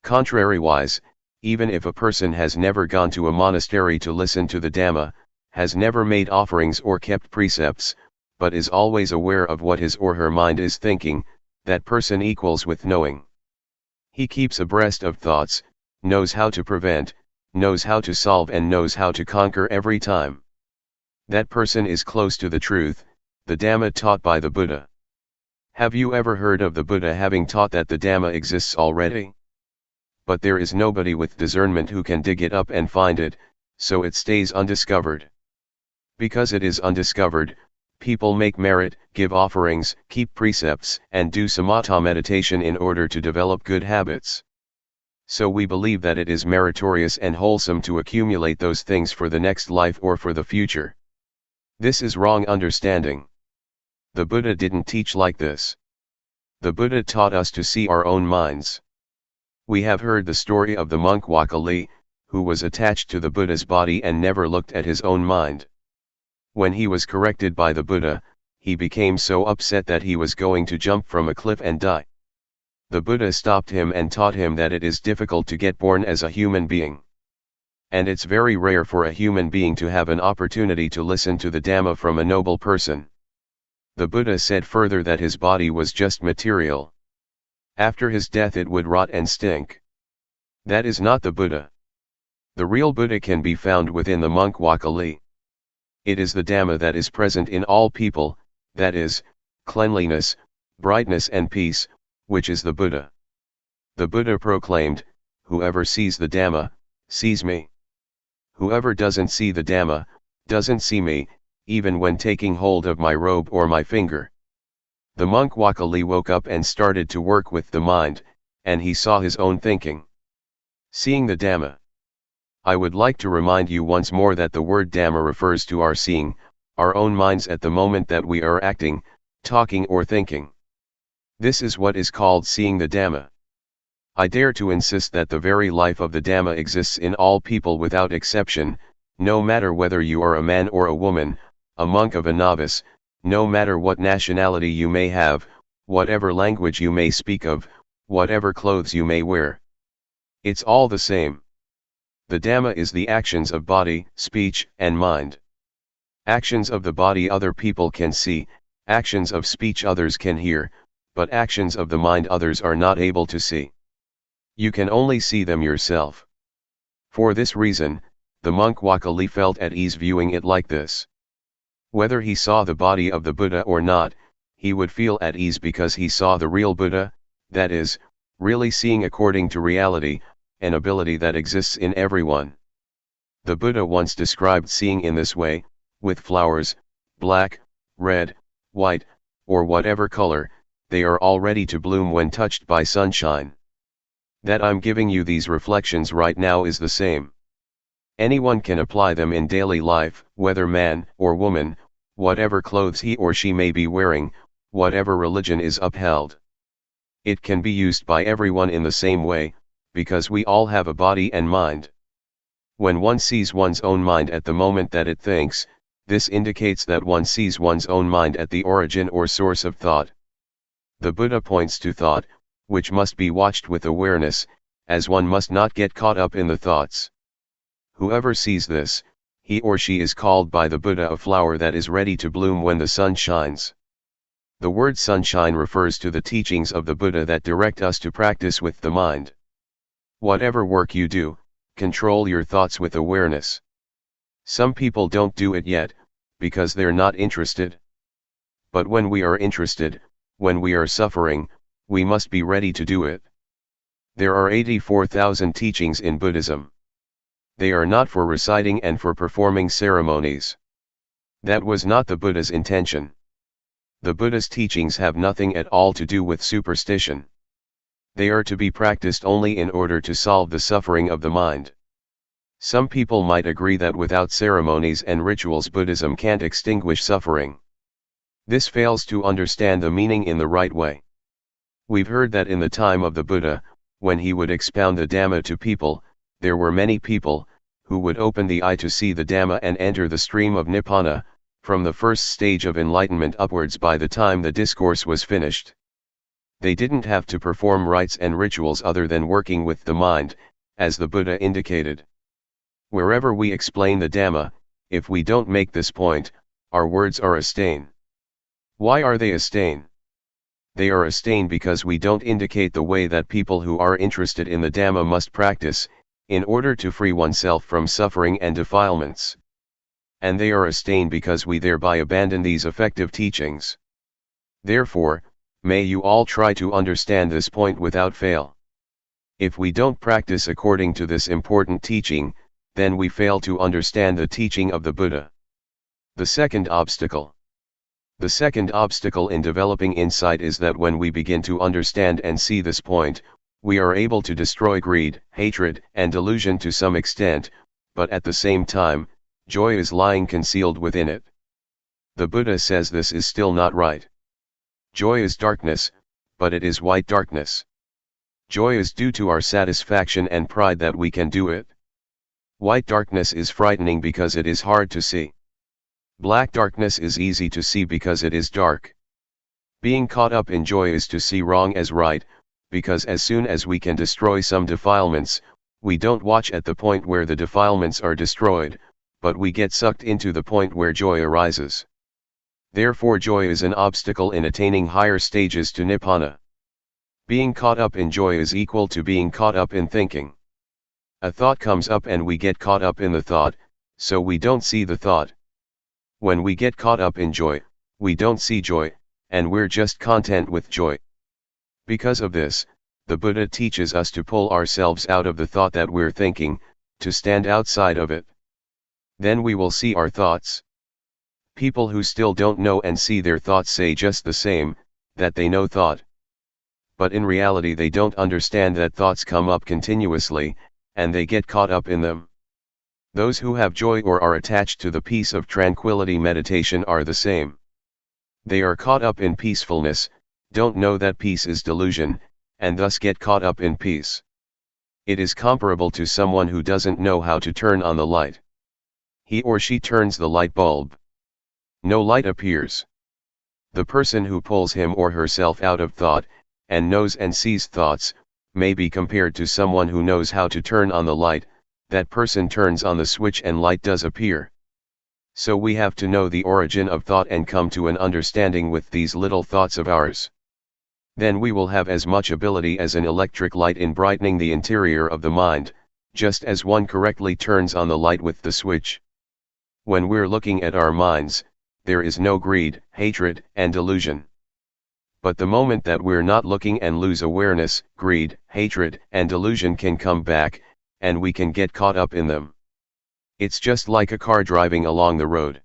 Contrariwise, even if a person has never gone to a monastery to listen to the Dhamma, has never made offerings or kept precepts, but is always aware of what his or her mind is thinking, that person equals with knowing. He keeps abreast of thoughts, knows how to prevent, knows how to solve and knows how to conquer every time. That person is close to the truth, the Dhamma taught by the Buddha. Have you ever heard of the Buddha having taught that the Dhamma exists already? But there is nobody with discernment who can dig it up and find it, so it stays undiscovered. Because it is undiscovered, people make merit, give offerings, keep precepts, and do samatha meditation in order to develop good habits. So we believe that it is meritorious and wholesome to accumulate those things for the next life or for the future. This is wrong understanding. The Buddha didn't teach like this. The Buddha taught us to see our own minds. We have heard the story of the monk Wakali, who was attached to the Buddha's body and never looked at his own mind. When he was corrected by the Buddha, he became so upset that he was going to jump from a cliff and die. The Buddha stopped him and taught him that it is difficult to get born as a human being. And it's very rare for a human being to have an opportunity to listen to the Dhamma from a noble person. The Buddha said further that his body was just material. After his death it would rot and stink. That is not the Buddha. The real Buddha can be found within the monk Wakali. It is the Dhamma that is present in all people, that is, cleanliness, brightness and peace, which is the Buddha. The Buddha proclaimed, "Whoever sees the Dhamma, sees me. Whoever doesn't see the Dhamma, doesn't see me, even when taking hold of my robe or my finger." The monk Wakali woke up and started to work with the mind, and he saw his own thinking. Seeing the Dhamma. I would like to remind you once more that the word Dhamma refers to our seeing, our own minds at the moment that we are acting, talking or thinking. This is what is called seeing the Dhamma. I dare to insist that the very life of the Dhamma exists in all people without exception, no matter whether you are a man or a woman, a monk or a novice, no matter what nationality you may have, whatever language you may speak of, whatever clothes you may wear. It's all the same. The Dhamma is the actions of body, speech, and mind. Actions of the body other people can see, actions of speech others can hear, but actions of the mind others are not able to see. You can only see them yourself. For this reason, the monk Wakali felt at ease viewing it like this. Whether he saw the body of the Buddha or not, he would feel at ease because he saw the real Buddha, that is, really seeing according to reality, an ability that exists in everyone. The Buddha once described seeing in this way, with flowers, black, red, white, or whatever color, they are all ready to bloom when touched by sunshine. That I'm giving you these reflections right now is the same. Anyone can apply them in daily life, whether man or woman, whatever clothes he or she may be wearing, whatever religion is upheld. It can be used by everyone in the same way, because we all have a body and mind. When one sees one's own mind at the moment that it thinks, this indicates that one sees one's own mind at the origin or source of thought. The Buddha points to thought, which must be watched with awareness, as one must not get caught up in the thoughts. Whoever sees this, he or she is called by the Buddha a flower that is ready to bloom when the sun shines. The word sunshine refers to the teachings of the Buddha that direct us to practice with the mind. Whatever work you do, control your thoughts with awareness. Some people don't do it yet, because they're not interested. But when we are interested, when we are suffering, we must be ready to do it. There are 84,000 teachings in Buddhism. They are not for reciting and for performing ceremonies. That was not the Buddha's intention. The Buddha's teachings have nothing at all to do with superstition. They are to be practiced only in order to solve the suffering of the mind. Some people might agree that without ceremonies and rituals Buddhism can't extinguish suffering. This fails to understand the meaning in the right way. We've heard that in the time of the Buddha, when he would expound the Dhamma to people, there were many people, who would open the eye to see the Dhamma and enter the stream of Nibbana, from the first stage of enlightenment upwards by the time the discourse was finished. They didn't have to perform rites and rituals other than working with the mind, as the Buddha indicated. Wherever we explain the Dhamma, if we don't make this point, our words are a stain. Why are they a stain? They are a stain because we don't indicate the way that people who are interested in the Dhamma must practice, in order to free oneself from suffering and defilements. And they are a stain because we thereby abandon these effective teachings. Therefore, may you all try to understand this point without fail. If we don't practice according to this important teaching, then we fail to understand the teaching of the Buddha. The second obstacle. The second obstacle in developing insight is that when we begin to understand and see this point, we are able to destroy greed, hatred, and delusion to some extent, but at the same time, joy is lying concealed within it. The Buddha says this is still not right. Joy is darkness, but it is white darkness. Joy is due to our satisfaction and pride that we can do it. White darkness is frightening because it is hard to see. Black darkness is easy to see because it is dark. Being caught up in joy is to see wrong as right, because as soon as we can destroy some defilements, we don't watch at the point where the defilements are destroyed, but we get sucked into the point where joy arises. Therefore joy is an obstacle in attaining higher stages to Nibbana. Being caught up in joy is equal to being caught up in thinking. A thought comes up and we get caught up in the thought, so we don't see the thought. When we get caught up in joy, we don't see joy, and we're just content with joy. Because of this, the Buddha teaches us to pull ourselves out of the thought that we're thinking, to stand outside of it. Then we will see our thoughts. People who still don't know and see their thoughts say just the same, that they know thought. But in reality they don't understand that thoughts come up continuously, and they get caught up in them. Those who have joy or are attached to the peace of tranquility meditation are the same. They are caught up in peacefulness, don't know that peace is delusion, and thus get caught up in peace. It is comparable to someone who doesn't know how to turn on the light. He or she turns the light bulb. No light appears. The person who pulls him or herself out of thought, and knows and sees thoughts, may be compared to someone who knows how to turn on the light. That person turns on the switch and light does appear. So we have to know the origin of thought and come to an understanding with these little thoughts of ours. Then we will have as much ability as an electric light in brightening the interior of the mind, just as one correctly turns on the light with the switch. When we're looking at our minds, there is no greed, hatred, and delusion. But the moment that we're not looking and lose awareness, greed, hatred, and delusion can come back, and we can get caught up in them. It's just like a car driving along the road.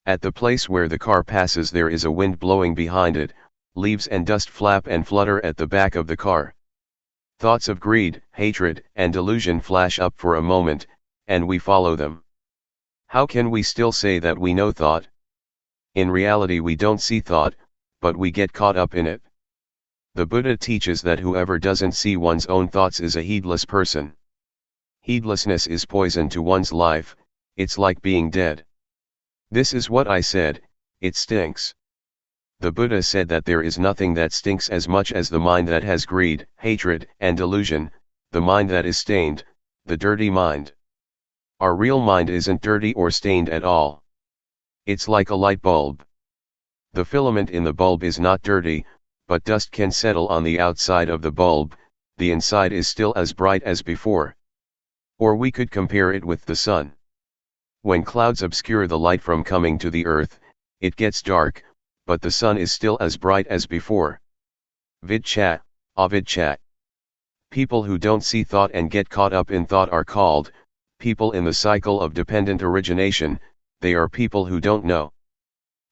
At the place where the car passes there is a wind blowing behind it, leaves and dust flap and flutter at the back of the car. Thoughts of greed, hatred, and delusion flash up for a moment, and we follow them. How can we still say that we know thought? In reality we don't see thought, but we get caught up in it. The Buddha teaches that whoever doesn't see one's own thoughts is a heedless person. Heedlessness is poison to one's life, it's like being dead. This is what I said, it stinks. The Buddha said that there is nothing that stinks as much as the mind that has greed, hatred, and delusion, the mind that is stained, the dirty mind. Our real mind isn't dirty or stained at all. It's like a light bulb. The filament in the bulb is not dirty, but dust can settle on the outside of the bulb, the inside is still as bright as before. Or we could compare it with the sun. When clouds obscure the light from coming to the earth, it gets dark, but the sun is still as bright as before. Vidchat, avidchat. People who don't see thought and get caught up in thought are called people in the cycle of dependent origination, they are people who don't know.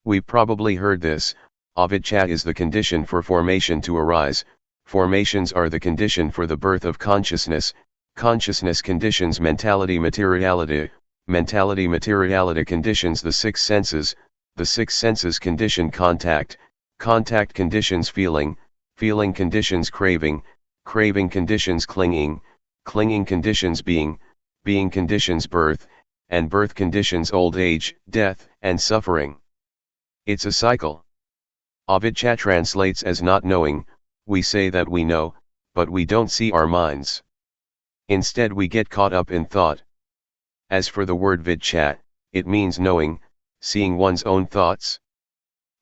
We've probably heard this, avidchat is the condition for formation to arise, formations are the condition for the birth of consciousness, consciousness conditions mentality materiality, mentality materiality conditions the six senses, the six senses condition contact, contact conditions feeling, feeling conditions craving, craving conditions clinging, clinging conditions being, being conditions birth, and birth conditions old age, death, and suffering. It's a cycle. Avidchat translates as not knowing, we say that we know, but we don't see our minds. Instead we get caught up in thought. As for the word vidchat, it means knowing, seeing one's own thoughts.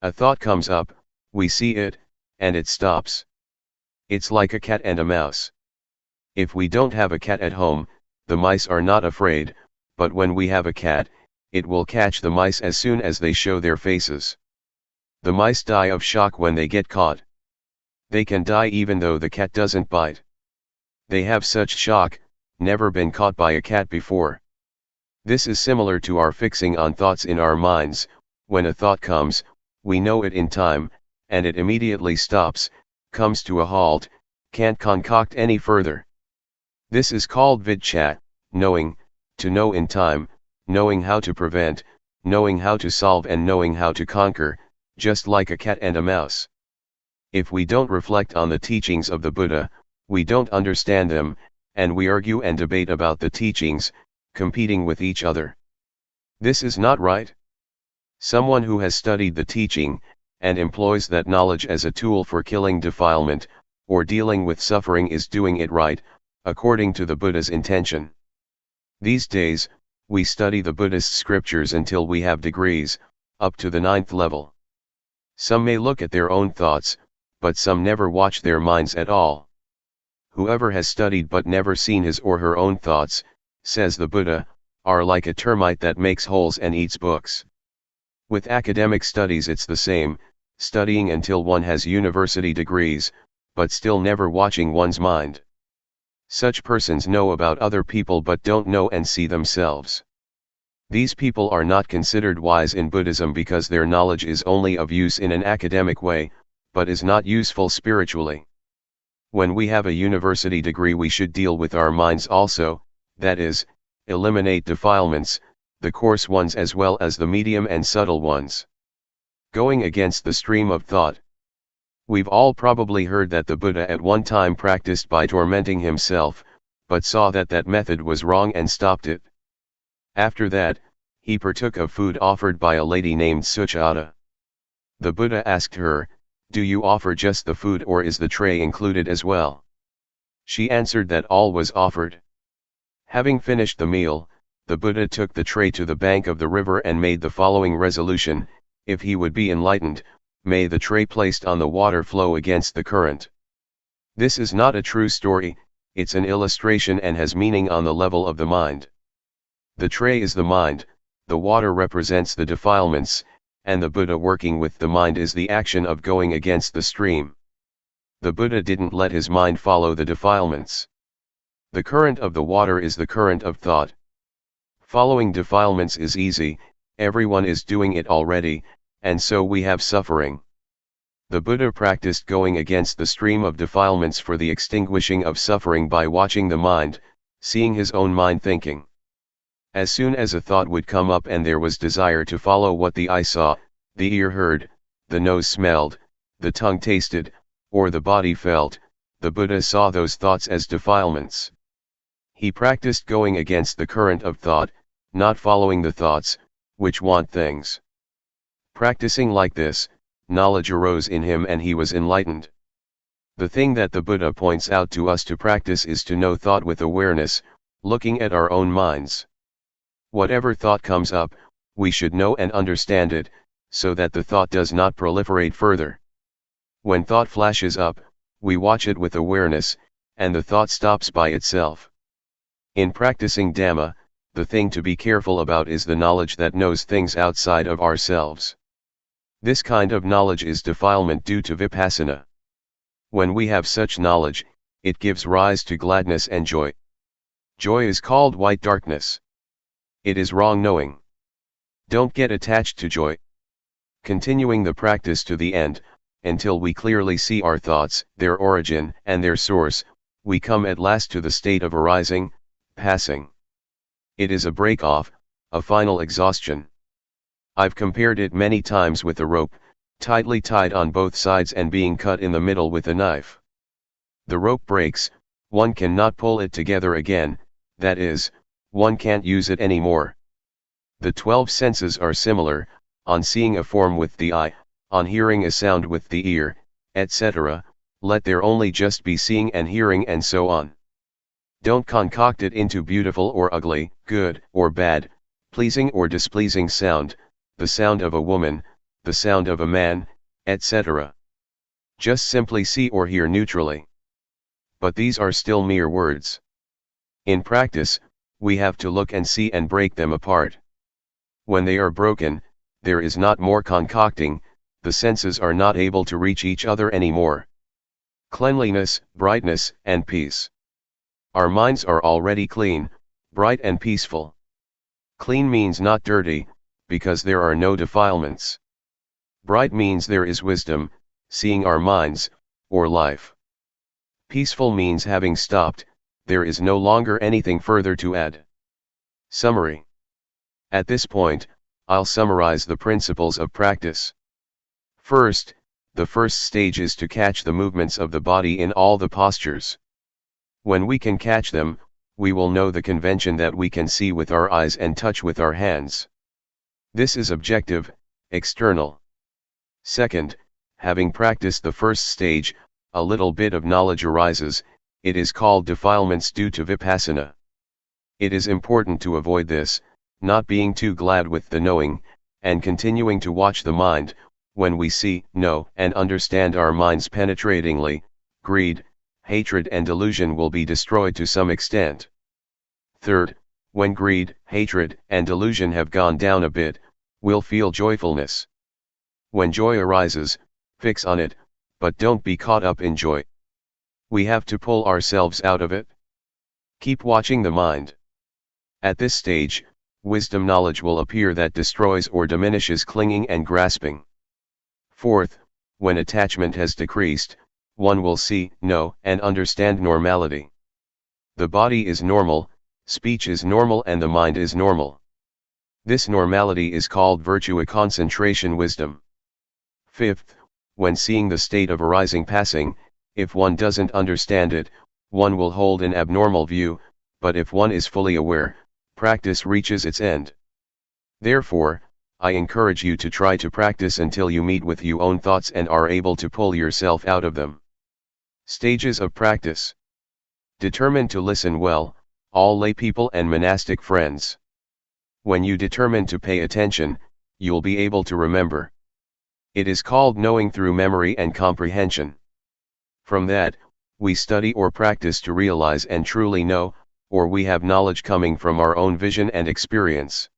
A thought comes up, we see it, and it stops. It's like a cat and a mouse. If we don't have a cat at home, the mice are not afraid, but when we have a cat, it will catch the mice as soon as they show their faces. The mice die of shock when they get caught. They can die even though the cat doesn't bite. They have such shock, never been caught by a cat before. This is similar to our fixing on thoughts in our minds. When a thought comes, we know it in time, and it immediately stops, comes to a halt, can't concoct any further. This is called vidchat, knowing, to know in time, knowing how to prevent, knowing how to solve and knowing how to conquer, just like a cat and a mouse. If we don't reflect on the teachings of the Buddha, we don't understand them, and we argue and debate about the teachings, competing with each other. This is not right. Someone who has studied the teaching, and employs that knowledge as a tool for killing defilement, or dealing with suffering is doing it right, according to the Buddha's intention. These days, we study the Buddhist scriptures until we have degrees, up to the 9th level. Some may look at their own thoughts, but some never watch their minds at all. Whoever has studied but never seen his or her own thoughts, says the Buddha, are like a termite that makes holes and eats books. With academic studies it's the same, studying until one has university degrees, but still never watching one's mind. Such persons know about other people but don't know and see themselves. These people are not considered wise in Buddhism because their knowledge is only of use in an academic way, but is not useful spiritually. When we have a university degree we should deal with our minds also, that is, eliminate defilements, the coarse ones as well as the medium and subtle ones. Going against the stream of thought. We've all probably heard that the Buddha at one time practiced by tormenting himself, but saw that that method was wrong and stopped it. After that, he partook of food offered by a lady named Suchata. The Buddha asked her, "Do you offer just the food or is the tray included as well?" She answered that all was offered. Having finished the meal, the Buddha took the tray to the bank of the river and made the following resolution: if he would be enlightened, may the tray placed on the water flow against the current. This is not a true story, it's an illustration and has meaning on the level of the mind. The tray is the mind, the water represents the defilements, and the Buddha working with the mind is the action of going against the stream. The Buddha didn't let his mind follow the defilements. The current of the water is the current of thought. Following defilements is easy, everyone is doing it already, and so we have suffering. The Buddha practiced going against the stream of defilements for the extinguishing of suffering by watching the mind, seeing his own mind thinking. As soon as a thought would come up and there was desire to follow what the eye saw, the ear heard, the nose smelled, the tongue tasted, or the body felt, the Buddha saw those thoughts as defilements. He practiced going against the current of thought, not following the thoughts, which want things. Practicing like this, knowledge arose in him and he was enlightened. The thing that the Buddha points out to us to practice is to know thought with awareness, looking at our own minds. Whatever thought comes up, we should know and understand it, so that the thought does not proliferate further. When thought flashes up, we watch it with awareness, and the thought stops by itself. In practicing Dhamma, the thing to be careful about is the knowledge that knows things outside of ourselves. This kind of knowledge is defilement due to Vipassana. When we have such knowledge, it gives rise to gladness and joy. Joy is called white darkness. It is wrong knowing. Don't get attached to joy. Continuing the practice to the end, until we clearly see our thoughts, their origin, and their source, we come at last to the state of arising, passing. It is a break-off, a final exhaustion. I've compared it many times with a rope, tightly tied on both sides and being cut in the middle with a knife. The rope breaks, one cannot pull it together again, that is, one can't use it anymore. The 12 senses are similar, on seeing a form with the eye, on hearing a sound with the ear, etc., let there only just be seeing and hearing and so on. Don't concoct it into beautiful or ugly, good or bad, pleasing or displeasing sound, the sound of a woman, the sound of a man, etc. Just simply see or hear neutrally. But these are still mere words. In practice, we have to look and see and break them apart. When they are broken, there is not more concocting, the senses are not able to reach each other anymore. Cleanliness, brightness, and peace. Our minds are already clean, bright and peaceful. Clean means not dirty, because there are no defilements. Bright means there is wisdom, seeing our minds, or life. Peaceful means having stopped, there is no longer anything further to add. Summary. At this point, I'll summarize the principles of practice. First, the first stage is to catch the movements of the body in all the postures. When we can catch them, we will know the convention that we can see with our eyes and touch with our hands. This is objective, external. Second, having practiced the first stage, a little bit of knowledge arises, it is called defilements due to Vipassana. It is important to avoid this, not being too glad with the knowing, and continuing to watch the mind. When we see, know, and understand our minds penetratingly, greed, hatred and delusion will be destroyed to some extent. Third, when greed, hatred, and delusion have gone down a bit, we'll feel joyfulness. When joy arises, fix on it, but don't be caught up in joy. We have to pull ourselves out of it. Keep watching the mind. At this stage, wisdom knowledge will appear that destroys or diminishes clinging and grasping. Fourth, when attachment has decreased, one will see, know, and understand normality. The body is normal, speech is normal and the mind is normal. This normality is called virtua concentration wisdom. Fifth, when seeing the state of arising passing, if one doesn't understand it, one will hold an abnormal view, but if one is fully aware, practice reaches its end. Therefore, I encourage you to try to practice until you meet with your own thoughts and are able to pull yourself out of them. Stages of practice. Determine to listen well, all lay people and monastic friends. When you determine to pay attention, you'll be able to remember. It is called knowing through memory and comprehension. From that, we study or practice to realize and truly know, or we have knowledge coming from our own vision and experience.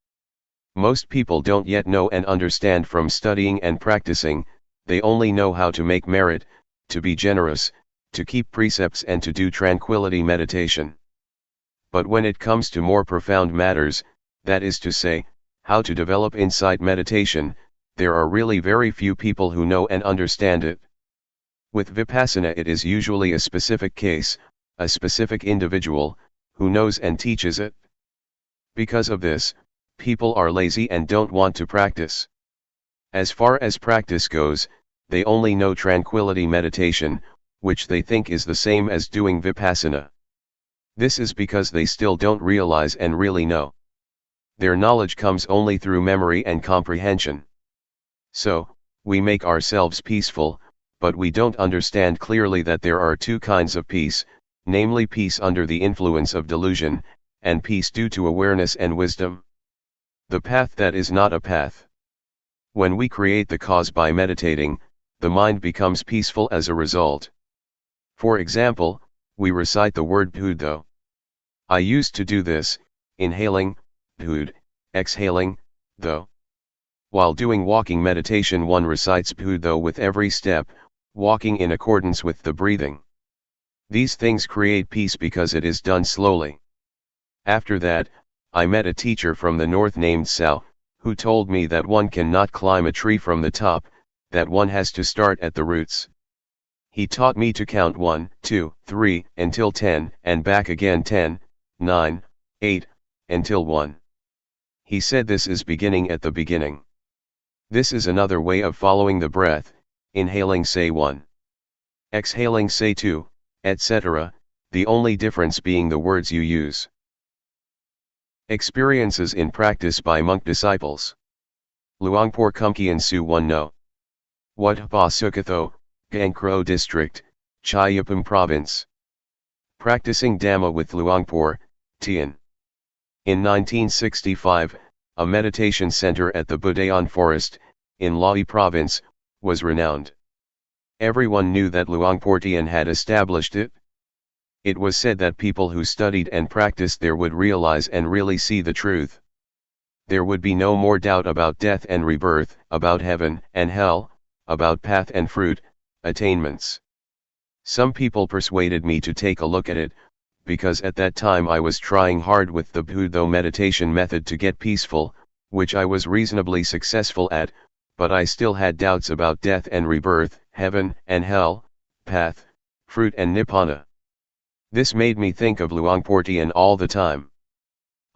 Most people don't yet know and understand from studying and practicing, they only know how to make merit, to be generous, to keep precepts and to do tranquility meditation. But when it comes to more profound matters, that is to say, how to develop insight meditation, there are really very few people who know and understand it. With Vipassana it is usually a specific case, a specific individual, who knows and teaches it. Because of this, people are lazy and don't want to practice. As far as practice goes, they only know tranquility meditation, which they think is the same as doing Vipassana. This is because they still don't realize and really know. Their knowledge comes only through memory and comprehension. So, we make ourselves peaceful, but we don't understand clearly that there are two kinds of peace, namely peace under the influence of delusion, and peace due to awareness and wisdom. The path that is not a path. When we create the cause by meditating, the mind becomes peaceful as a result. For example, we recite the word Buddho. I used to do this, inhaling, Bud, exhaling, Tho. While doing walking meditation one recites Buddho with every step, walking in accordance with the breathing. These things create peace because it is done slowly. After that, I met a teacher from the north named Sao, who told me that one cannot climb a tree from the top, that one has to start at the roots. He taught me to count 1, 2, 3, until 10, and back again 10, 9, 8, until 1. He said this is beginning at the beginning. This is another way of following the breath, inhaling say 1. Exhaling say 2, etc., the only difference being the words you use. Experiences in practice by monk disciples. Luangpor Teean Su 1 No. Wat Pa Sukatho, Gangkro District, Chayapam Province. Practicing Dhamma with Luangpor Teean. In 1965, a meditation center at the Budayan Forest, in Lae Province, was renowned. Everyone knew that Luangpor Teean had established it. It was said that people who studied and practiced there would realize and really see the truth. There would be no more doubt about death and rebirth, about heaven and hell, about path and fruit, attainments. Some people persuaded me to take a look at it, because at that time I was trying hard with the Buddho meditation method to get peaceful, which I was reasonably successful at, but I still had doubts about death and rebirth, heaven and hell, path, fruit and nibbana. This made me think of Luangpor Teean all the time.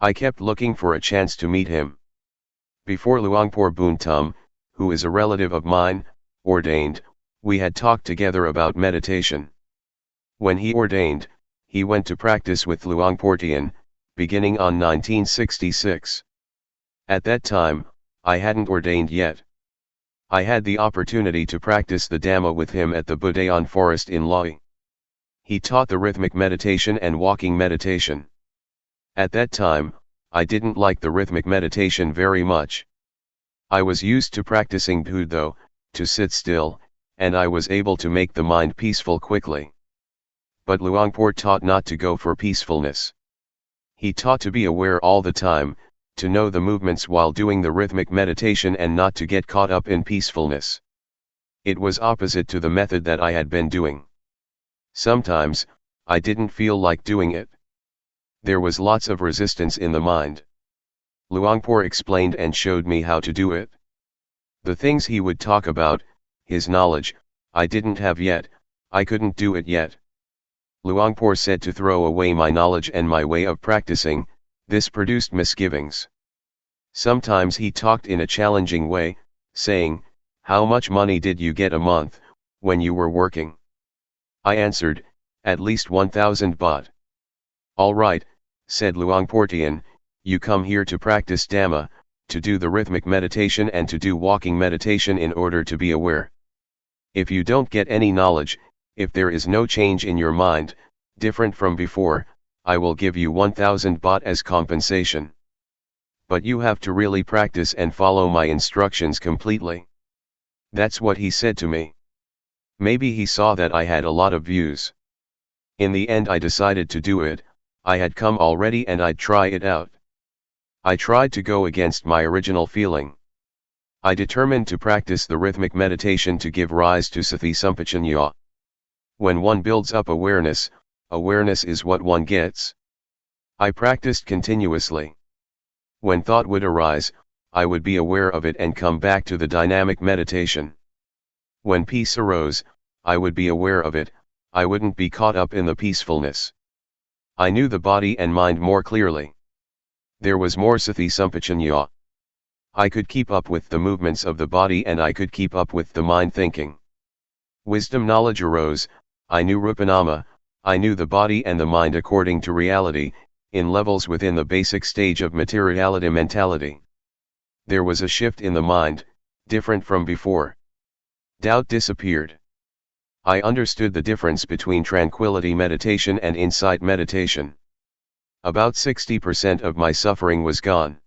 I kept looking for a chance to meet him. Before Luangpor Buntum, who is a relative of mine, ordained, we had talked together about meditation. When he ordained, he went to practice with Luangpor Teean, beginning on 1966. At that time, I hadn't ordained yet. I had the opportunity to practice the Dhamma with him at the Budayan Forest in Lae. He taught the rhythmic meditation and walking meditation. At that time, I didn't like the rhythmic meditation very much. I was used to practicing Buddho, to sit still, and I was able to make the mind peaceful quickly. But Luangpor taught not to go for peacefulness. He taught to be aware all the time, to know the movements while doing the rhythmic meditation and not to get caught up in peacefulness. It was opposite to the method that I had been doing. Sometimes, I didn't feel like doing it. There was lots of resistance in the mind. Luangpor explained and showed me how to do it. The things he would talk about, his knowledge, I didn't have yet, I couldn't do it yet. Luangpor said to throw away my knowledge and my way of practicing, this produced misgivings. Sometimes he talked in a challenging way, saying, "How much money did you get a month, when you were working?" I answered, "At least 1,000 baht." "All right," said Luangpor Teean, "you come here to practice Dhamma, to do the rhythmic meditation and to do walking meditation in order to be aware. If you don't get any knowledge, if there is no change in your mind, different from before, I will give you 1,000 baht as compensation. But you have to really practice and follow my instructions completely." That's what he said to me. Maybe he saw that I had a lot of views. In the end I decided to do it. I had come already and I'd try it out. I tried to go against my original feeling. I determined to practice the rhythmic meditation to give rise to sati sampajanya. When one builds up awareness, awareness is what one gets. I practiced continuously. When thought would arise, I would be aware of it and come back to the dynamic meditation. When peace arose, I would be aware of it, I wouldn't be caught up in the peacefulness. I knew the body and mind more clearly. There was more sati sampajanya. I could keep up with the movements of the body and I could keep up with the mind thinking. Wisdom knowledge arose, I knew rupanama, I knew the body and the mind according to reality, in levels within the basic stage of materiality mentality. There was a shift in the mind, different from before. Doubt disappeared. I understood the difference between tranquility meditation and insight meditation. About 60% of my suffering was gone.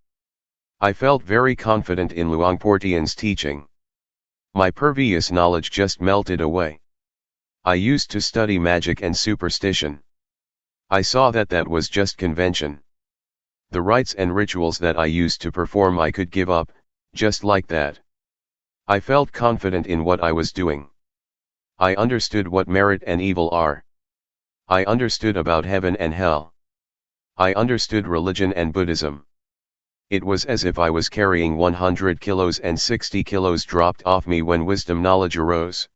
I felt very confident in Luangpor Teean's teaching. My previous knowledge just melted away. I used to study magic and superstition. I saw that that was just convention. The rites and rituals that I used to perform I could give up, just like that. I felt confident in what I was doing. I understood what merit and evil are. I understood about heaven and hell. I understood religion and Buddhism. It was as if I was carrying 100 kilos and 60 kilos dropped off me when wisdom knowledge arose.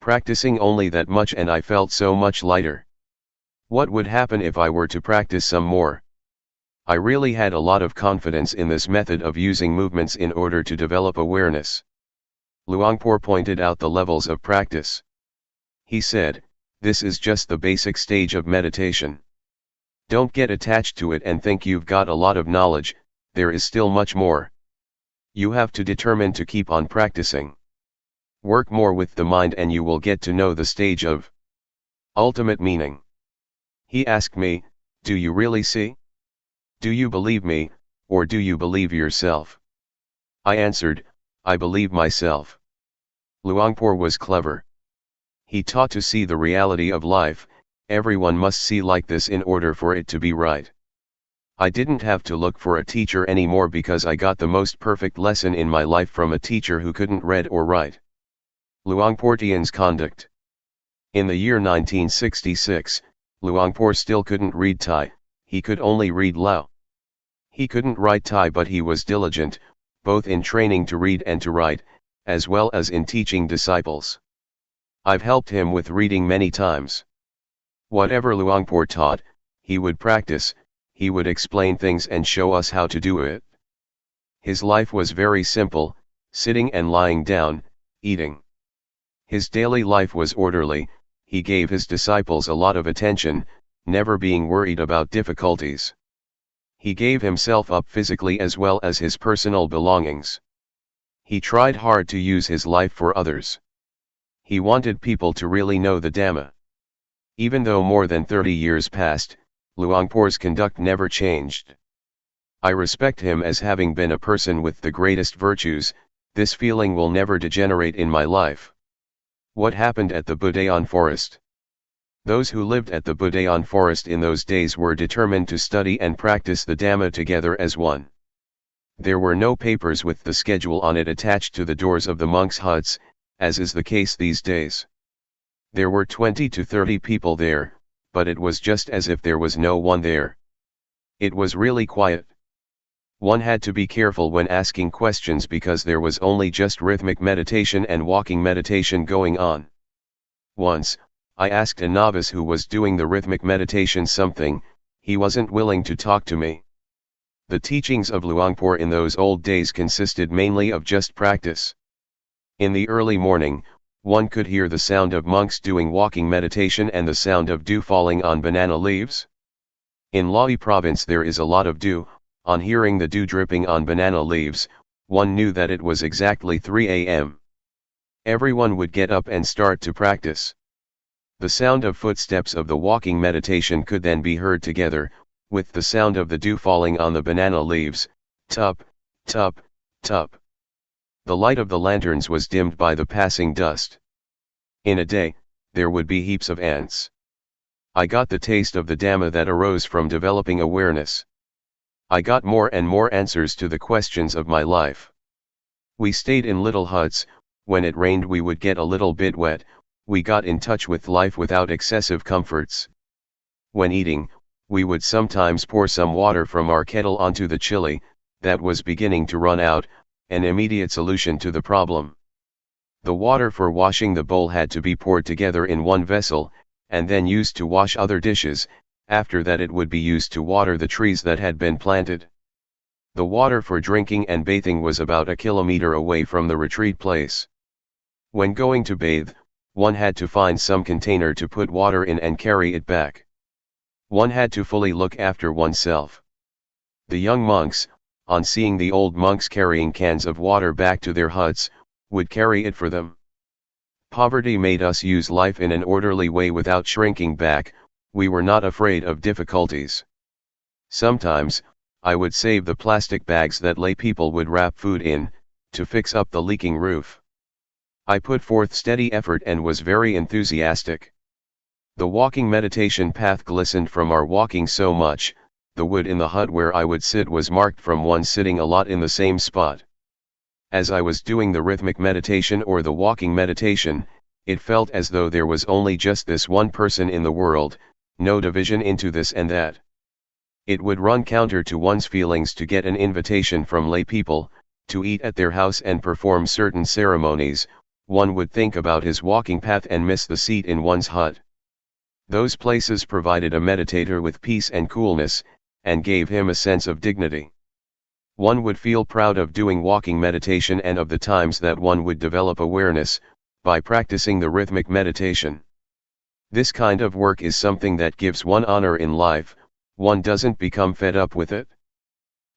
Practicing only that much and I felt so much lighter. What would happen if I were to practice some more? I really had a lot of confidence in this method of using movements in order to develop awareness. Luangpor pointed out the levels of practice. He said, this is just the basic stage of meditation. Don't get attached to it and think you've got a lot of knowledge, there is still much more. You have to determine to keep on practicing. Work more with the mind and you will get to know the stage of ultimate meaning. He asked me, do you really see? Do you believe me, or do you believe yourself? I answered, I believe myself. Luangpor was clever. He taught to see the reality of life, everyone must see like this in order for it to be right. I didn't have to look for a teacher anymore because I got the most perfect lesson in my life from a teacher who couldn't read or write. Luangpor Teean's conduct. In the year 1966, Luangpor still couldn't read Thai, he could only read Lao. He couldn't write Thai but he was diligent, both in training to read and to write, as well as in teaching disciples. I've helped him with reading many times. Whatever Luangpor taught, he would practice, he would explain things and show us how to do it. His life was very simple, sitting and lying down, eating. His daily life was orderly, he gave his disciples a lot of attention, never being worried about difficulties. He gave himself up physically as well as his personal belongings. He tried hard to use his life for others. He wanted people to really know the Dhamma. Even though more than 30 years passed, Luangpor's conduct never changed. I respect him as having been a person with the greatest virtues, this feeling will never degenerate in my life. What happened at the Budayan forest? Those who lived at the Budayan forest in those days were determined to study and practice the Dhamma together as one. There were no papers with the schedule on it attached to the doors of the monks' huts, as is the case these days. There were 20 to 30 people there, but it was just as if there was no one there. It was really quiet. One had to be careful when asking questions because there was only just rhythmic meditation and walking meditation going on. Once, I asked a novice who was doing the rhythmic meditation something, he wasn't willing to talk to me. The teachings of Luangpor in those old days consisted mainly of just practice. In the early morning, one could hear the sound of monks doing walking meditation and the sound of dew falling on banana leaves. In Lae province there is a lot of dew. On hearing the dew dripping on banana leaves, one knew that it was exactly 3 a.m. Everyone would get up and start to practice. The sound of footsteps of the walking meditation could then be heard together, with the sound of the dew falling on the banana leaves, tup, tup, tup. The light of the lanterns was dimmed by the passing dust. In a day, there would be heaps of ants. I got the taste of the Dhamma that arose from developing awareness. I got more and more answers to the questions of my life. We stayed in little huts. When it rained we would get a little bit wet. We got in touch with life without excessive comforts. When eating, we would sometimes pour some water from our kettle onto the chili that was beginning to run out, an immediate solution to the problem. The water for washing the bowl had to be poured together in one vessel, and then used to wash other dishes. After that it would be used to water the trees that had been planted. The water for drinking and bathing was about a kilometer away from the retreat place. When going to bathe, one had to find some container to put water in and carry it back. One had to fully look after oneself. The young monks, on seeing the old monks carrying cans of water back to their huts, would carry it for them. Poverty made us use life in an orderly way without shrinking back. We were not afraid of difficulties. Sometimes, I would save the plastic bags that lay people would wrap food in, to fix up the leaking roof. I put forth steady effort and was very enthusiastic. The walking meditation path glistened from our walking so much. The wood in the hut where I would sit was marked from one sitting a lot in the same spot. As I was doing the rhythmic meditation or the walking meditation, it felt as though there was only just this one person in the world, no division into this and that. It would run counter to one's feelings to get an invitation from lay people, to eat at their house and perform certain ceremonies. One would think about his walking path and miss the seat in one's hut. Those places provided a meditator with peace and coolness, and gave him a sense of dignity. One would feel proud of doing walking meditation and of the times that one would develop awareness, by practicing the rhythmic meditation. This kind of work is something that gives one honor in life. One doesn't become fed up with it.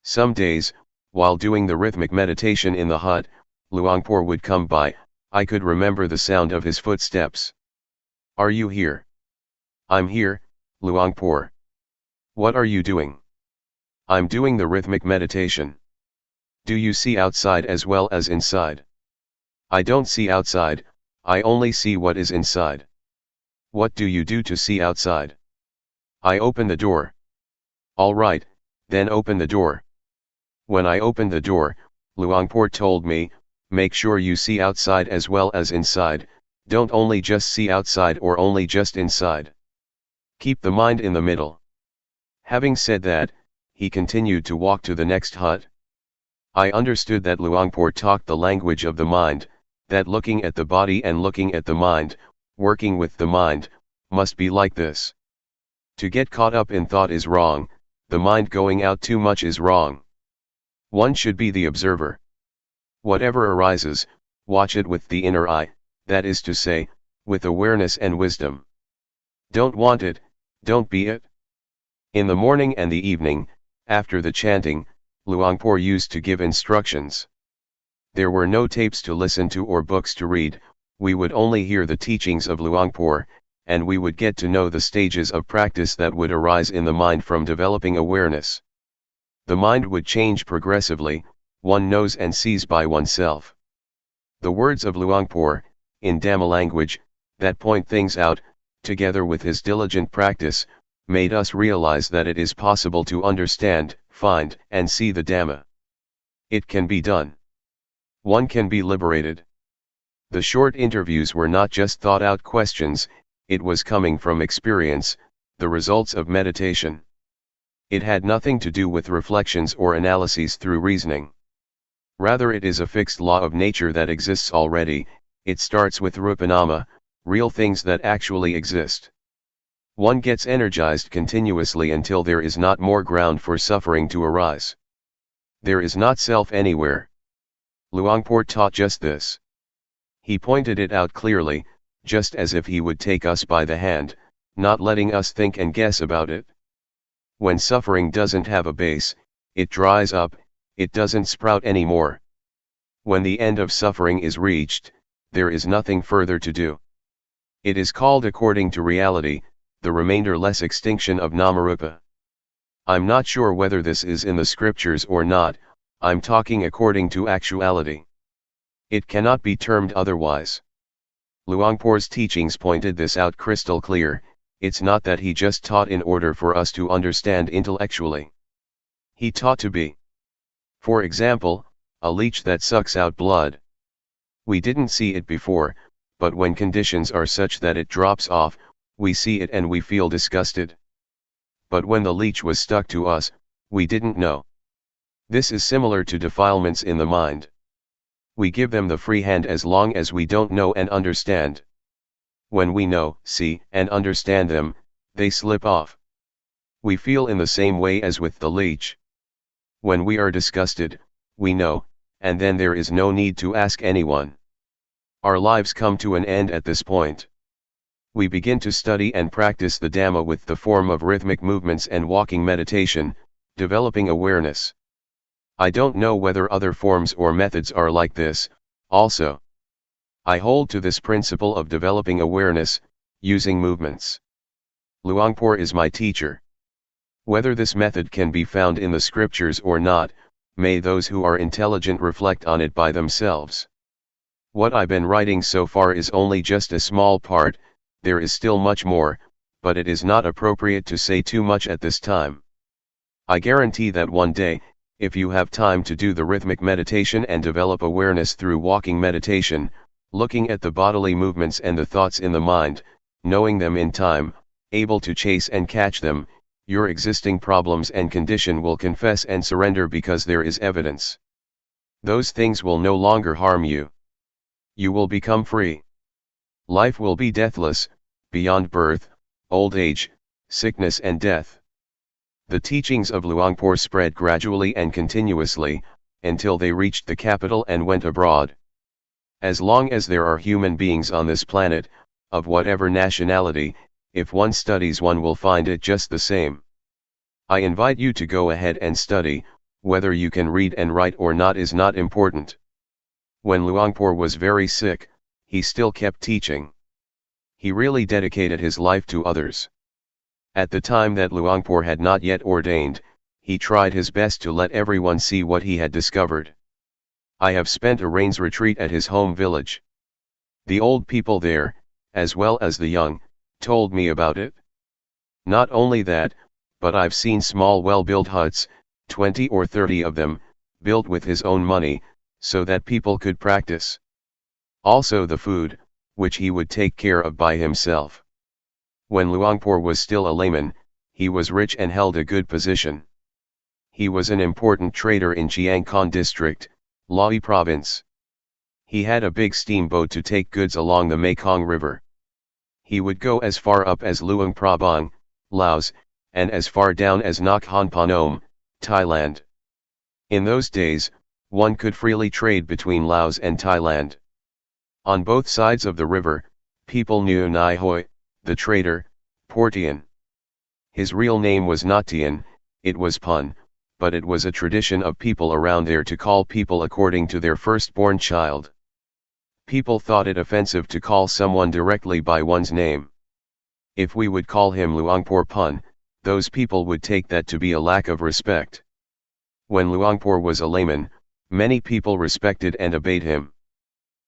Some days, while doing the rhythmic meditation in the hut, Luangpor would come by. I could remember the sound of his footsteps. "Are you here?" "I'm here, Luangpor." "What are you doing?" "I'm doing the rhythmic meditation." "Do you see outside as well as inside?" "I don't see outside, I only see what is inside." "What do you do to see outside?" "I open the door." "All right, then open the door." When I opened the door, Luangpor told me, "Make sure you see outside as well as inside, don't only just see outside or only just inside. Keep the mind in the middle." Having said that, he continued to walk to the next hut. I understood that Luangpor talked the language of the mind, that looking at the body and looking at the mind, working with the mind, must be like this. To get caught up in thought is wrong, the mind going out too much is wrong. One should be the observer. Whatever arises, watch it with the inner eye, that is to say, with awareness and wisdom. Don't want it, don't be it. In the morning and the evening, after the chanting, Luangpor used to give instructions. There were no tapes to listen to or books to read, we would only hear the teachings of Luangpor, and we would get to know the stages of practice that would arise in the mind from developing awareness. The mind would change progressively, one knows and sees by oneself. The words of Luangpor, in Dhamma language, that point things out, together with his diligent practice, made us realize that it is possible to understand, find, and see the Dhamma. It can be done. One can be liberated. The short interviews were not just thought-out questions, it was coming from experience, the results of meditation. It had nothing to do with reflections or analyses through reasoning. Rather, it is a fixed law of nature that exists already. It starts with rupanama, real things that actually exist. One gets energized continuously until there is not more ground for suffering to arise. There is not self anywhere. Luangpor taught just this. He pointed it out clearly, just as if he would take us by the hand, not letting us think and guess about it. When suffering doesn't have a base, it dries up, it doesn't sprout anymore. When the end of suffering is reached, there is nothing further to do. It is called according to reality, the remainder-less extinction of Namarupa. I'm not sure whether this is in the scriptures or not, I'm talking according to actuality. It cannot be termed otherwise. Luangpor's teachings pointed this out crystal clear. It's not that he just taught in order for us to understand intellectually. He taught to be, for example, a leech that sucks out blood. We didn't see it before, but when conditions are such that it drops off, we see it and we feel disgusted. But when the leech was stuck to us, we didn't know. This is similar to defilements in the mind. We give them the free hand as long as we don't know and understand. When we know, see, and understand them, they slip off. We feel in the same way as with the leech. When we are disgusted, we know, and then there is no need to ask anyone. Our lives come to an end at this point. We begin to study and practice the Dhamma with the form of rhythmic movements and walking meditation, developing awareness. I don't know whether other forms or methods are like this, also. I hold to this principle of developing awareness, using movements. Luangpor is my teacher. Whether this method can be found in the scriptures or not, may those who are intelligent reflect on it by themselves. What I've been writing so far is only just a small part, there is still much more, but it is not appropriate to say too much at this time. I guarantee that one day, if you have time to do the rhythmic meditation and develop awareness through walking meditation, looking at the bodily movements and the thoughts in the mind, knowing them in time, able to chase and catch them, your existing problems and condition will confess and surrender because there is evidence. Those things will no longer harm you. You will become free. Life will be deathless, beyond birth, old age, sickness and death. The teachings of Luangpor spread gradually and continuously, until they reached the capital and went abroad. As long as there are human beings on this planet, of whatever nationality, if one studies one will find it just the same. I invite you to go ahead and study, whether you can read and write or not is not important. When Luangpor was very sick, he still kept teaching. He really dedicated his life to others. At the time that Luangpor had not yet ordained, he tried his best to let everyone see what he had discovered. I have spent a rains retreat at his home village. The old people there, as well as the young, told me about it. Not only that, but I've seen small well-built huts, 20 or 30 of them, built with his own money, so that people could practice. Also the food, which he would take care of by himself. When Luangpor was still a layman, he was rich and held a good position. He was an important trader in Chiang Khon district, Laos province. He had a big steamboat to take goods along the Mekong River. He would go as far up as Luang Prabang, Laos, and as far down as Nakhon Phanom, Thailand. In those days, one could freely trade between Laos and Thailand. On both sides of the river, people knew Nai Hoi, the trader, Teean. His real name was not Teean, it was Pun, but it was a tradition of people around there to call people according to their firstborn child. People thought it offensive to call someone directly by one's name. If we would call him Luangpor Pun, those people would take that to be a lack of respect. When Luangpor was a layman, many people respected and obeyed him.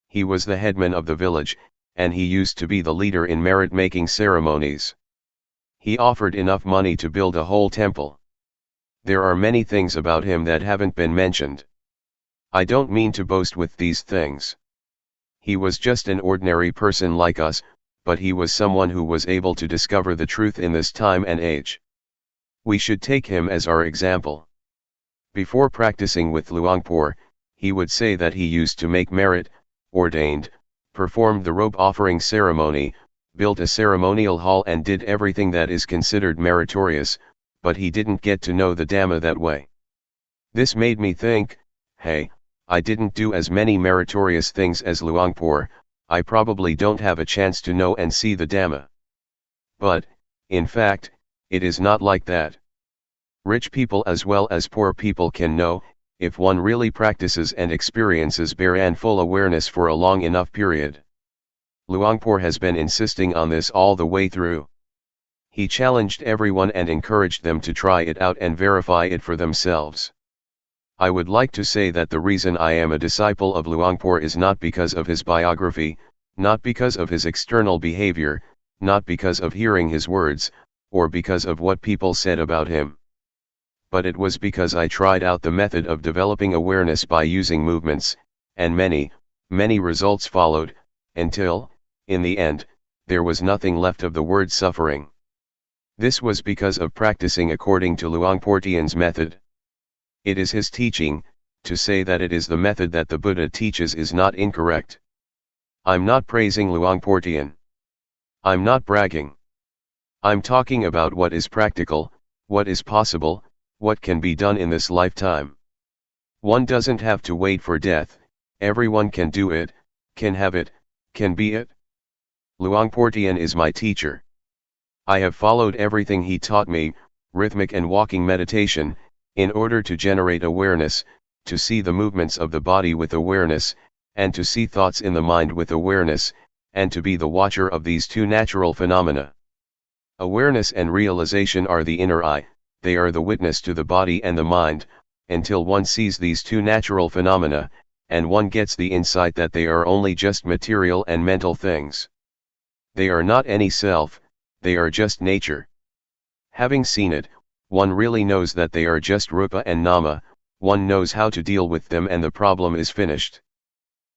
He was the headman of the village, and he used to be the leader in merit-making ceremonies. He offered enough money to build a whole temple. There are many things about him that haven't been mentioned. I don't mean to boast with these things. He was just an ordinary person like us, but he was someone who was able to discover the truth in this time and age. We should take him as our example. Before practicing with Luangpor, he would say that he used to make merit, ordained, performed the robe offering ceremony, built a ceremonial hall and did everything that is considered meritorious, but he didn't get to know the Dhamma that way. This made me think, hey, I didn't do as many meritorious things as Luangpor, I probably don't have a chance to know and see the Dhamma. But, in fact, it is not like that. Rich people as well as poor people can know, if one really practices and experiences bare and full awareness for a long enough period. Luangpor has been insisting on this all the way through. He challenged everyone and encouraged them to try it out and verify it for themselves. I would like to say that the reason I am a disciple of Luangpor is not because of his biography, not because of his external behavior, not because of hearing his words, or because of what people said about him. but it was because I tried out the method of developing awareness by using movements, and many, many results followed, until, in the end, there was nothing left of the word suffering. This was because of practicing according to Luangpor Teean's method. It is his teaching. To say that it is the method that the Buddha teaches is not incorrect. I'm not praising Luangpor Teean. I'm not bragging. I'm talking about what is practical, what is possible, what can be done in this lifetime. One doesn't have to wait for death, everyone can do it, can have it, can be it. Luangpor Teean is my teacher. I have followed everything he taught me, rhythmic and walking meditation, in order to generate awareness, to see the movements of the body with awareness, and to see thoughts in the mind with awareness, and to be the watcher of these two natural phenomena. Awareness and realization are the inner eye, they are the witness to the body and the mind, until one sees these two natural phenomena, and one gets the insight that they are only just material and mental things. They are not any self, they are just nature. Having seen it, one really knows that they are just rupa and nama. One knows how to deal with them and the problem is finished.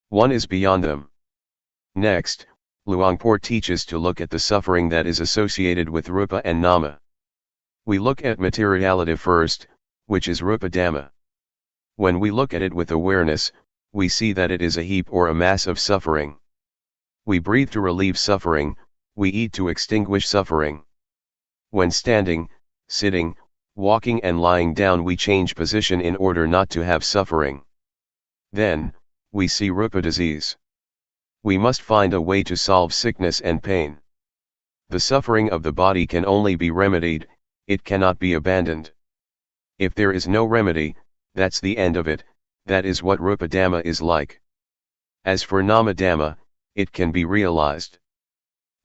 One is beyond them. Next, Luangpor teaches to look at the suffering that is associated with rupa and nama. We look at materiality first, which is rupa dhamma. When we look at it with awareness, we see that it is a heap or a mass of suffering. We breathe to relieve suffering, we eat to extinguish suffering. When standing, sitting, walking and lying down we change position in order not to have suffering. Then, we see rupa disease. We must find a way to solve sickness and pain. The suffering of the body can only be remedied, it cannot be abandoned. If there is no remedy, that's the end of it, that is what rupa dhamma is like. As for nama dhamma, it can be realized.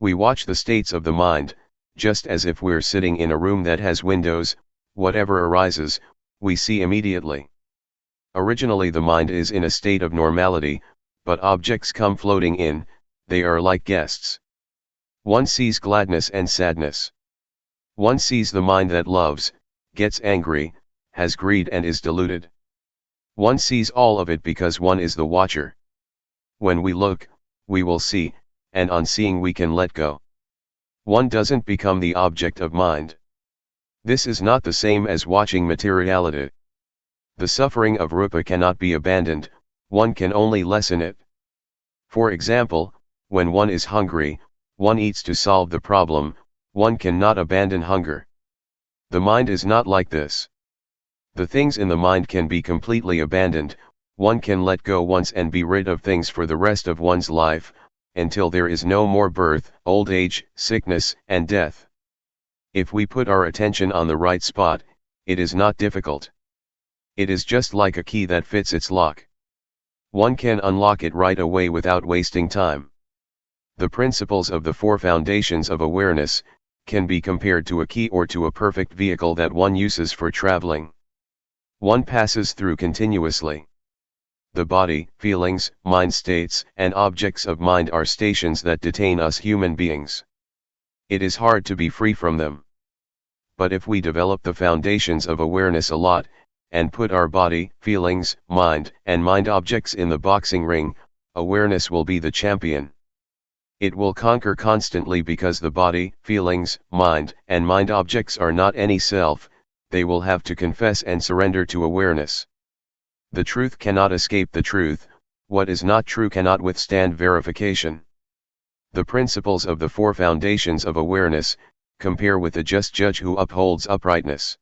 We watch the states of the mind, just as if we're sitting in a room that has windows. Whatever arises, we see immediately. Originally the mind is in a state of normality, but objects come floating in, they are like guests. One sees gladness and sadness. One sees the mind that loves, gets angry, has greed and is deluded. One sees all of it because one is the watcher. When we look, we will see, and on seeing we can let go. One doesn't become the object of mind. This is not the same as watching materiality. The suffering of rupa cannot be abandoned, one can only lessen it. For example, when one is hungry, one eats to solve the problem, one cannot abandon hunger. The mind is not like this. The things in the mind can be completely abandoned, one can let go once and be rid of things for the rest of one's life, until there is no more birth, old age, sickness, and death. If we put our attention on the right spot, it is not difficult. It is just like a key that fits its lock. One can unlock it right away without wasting time. The principles of the four foundations of awareness can be compared to a key or to a perfect vehicle that one uses for traveling. One passes through continuously. The body, feelings, mind states, and objects of mind are stations that detain us human beings. It is hard to be free from them. But if we develop the foundations of awareness a lot, and put our body, feelings, mind, and mind objects in the boxing ring, awareness will be the champion. It will conquer constantly because the body, feelings, mind, and mind objects are not any self, they will have to confess and surrender to awareness. The truth cannot escape the truth, what is not true cannot withstand verification. The principles of the four foundations of awareness compare with a just judge who upholds uprightness.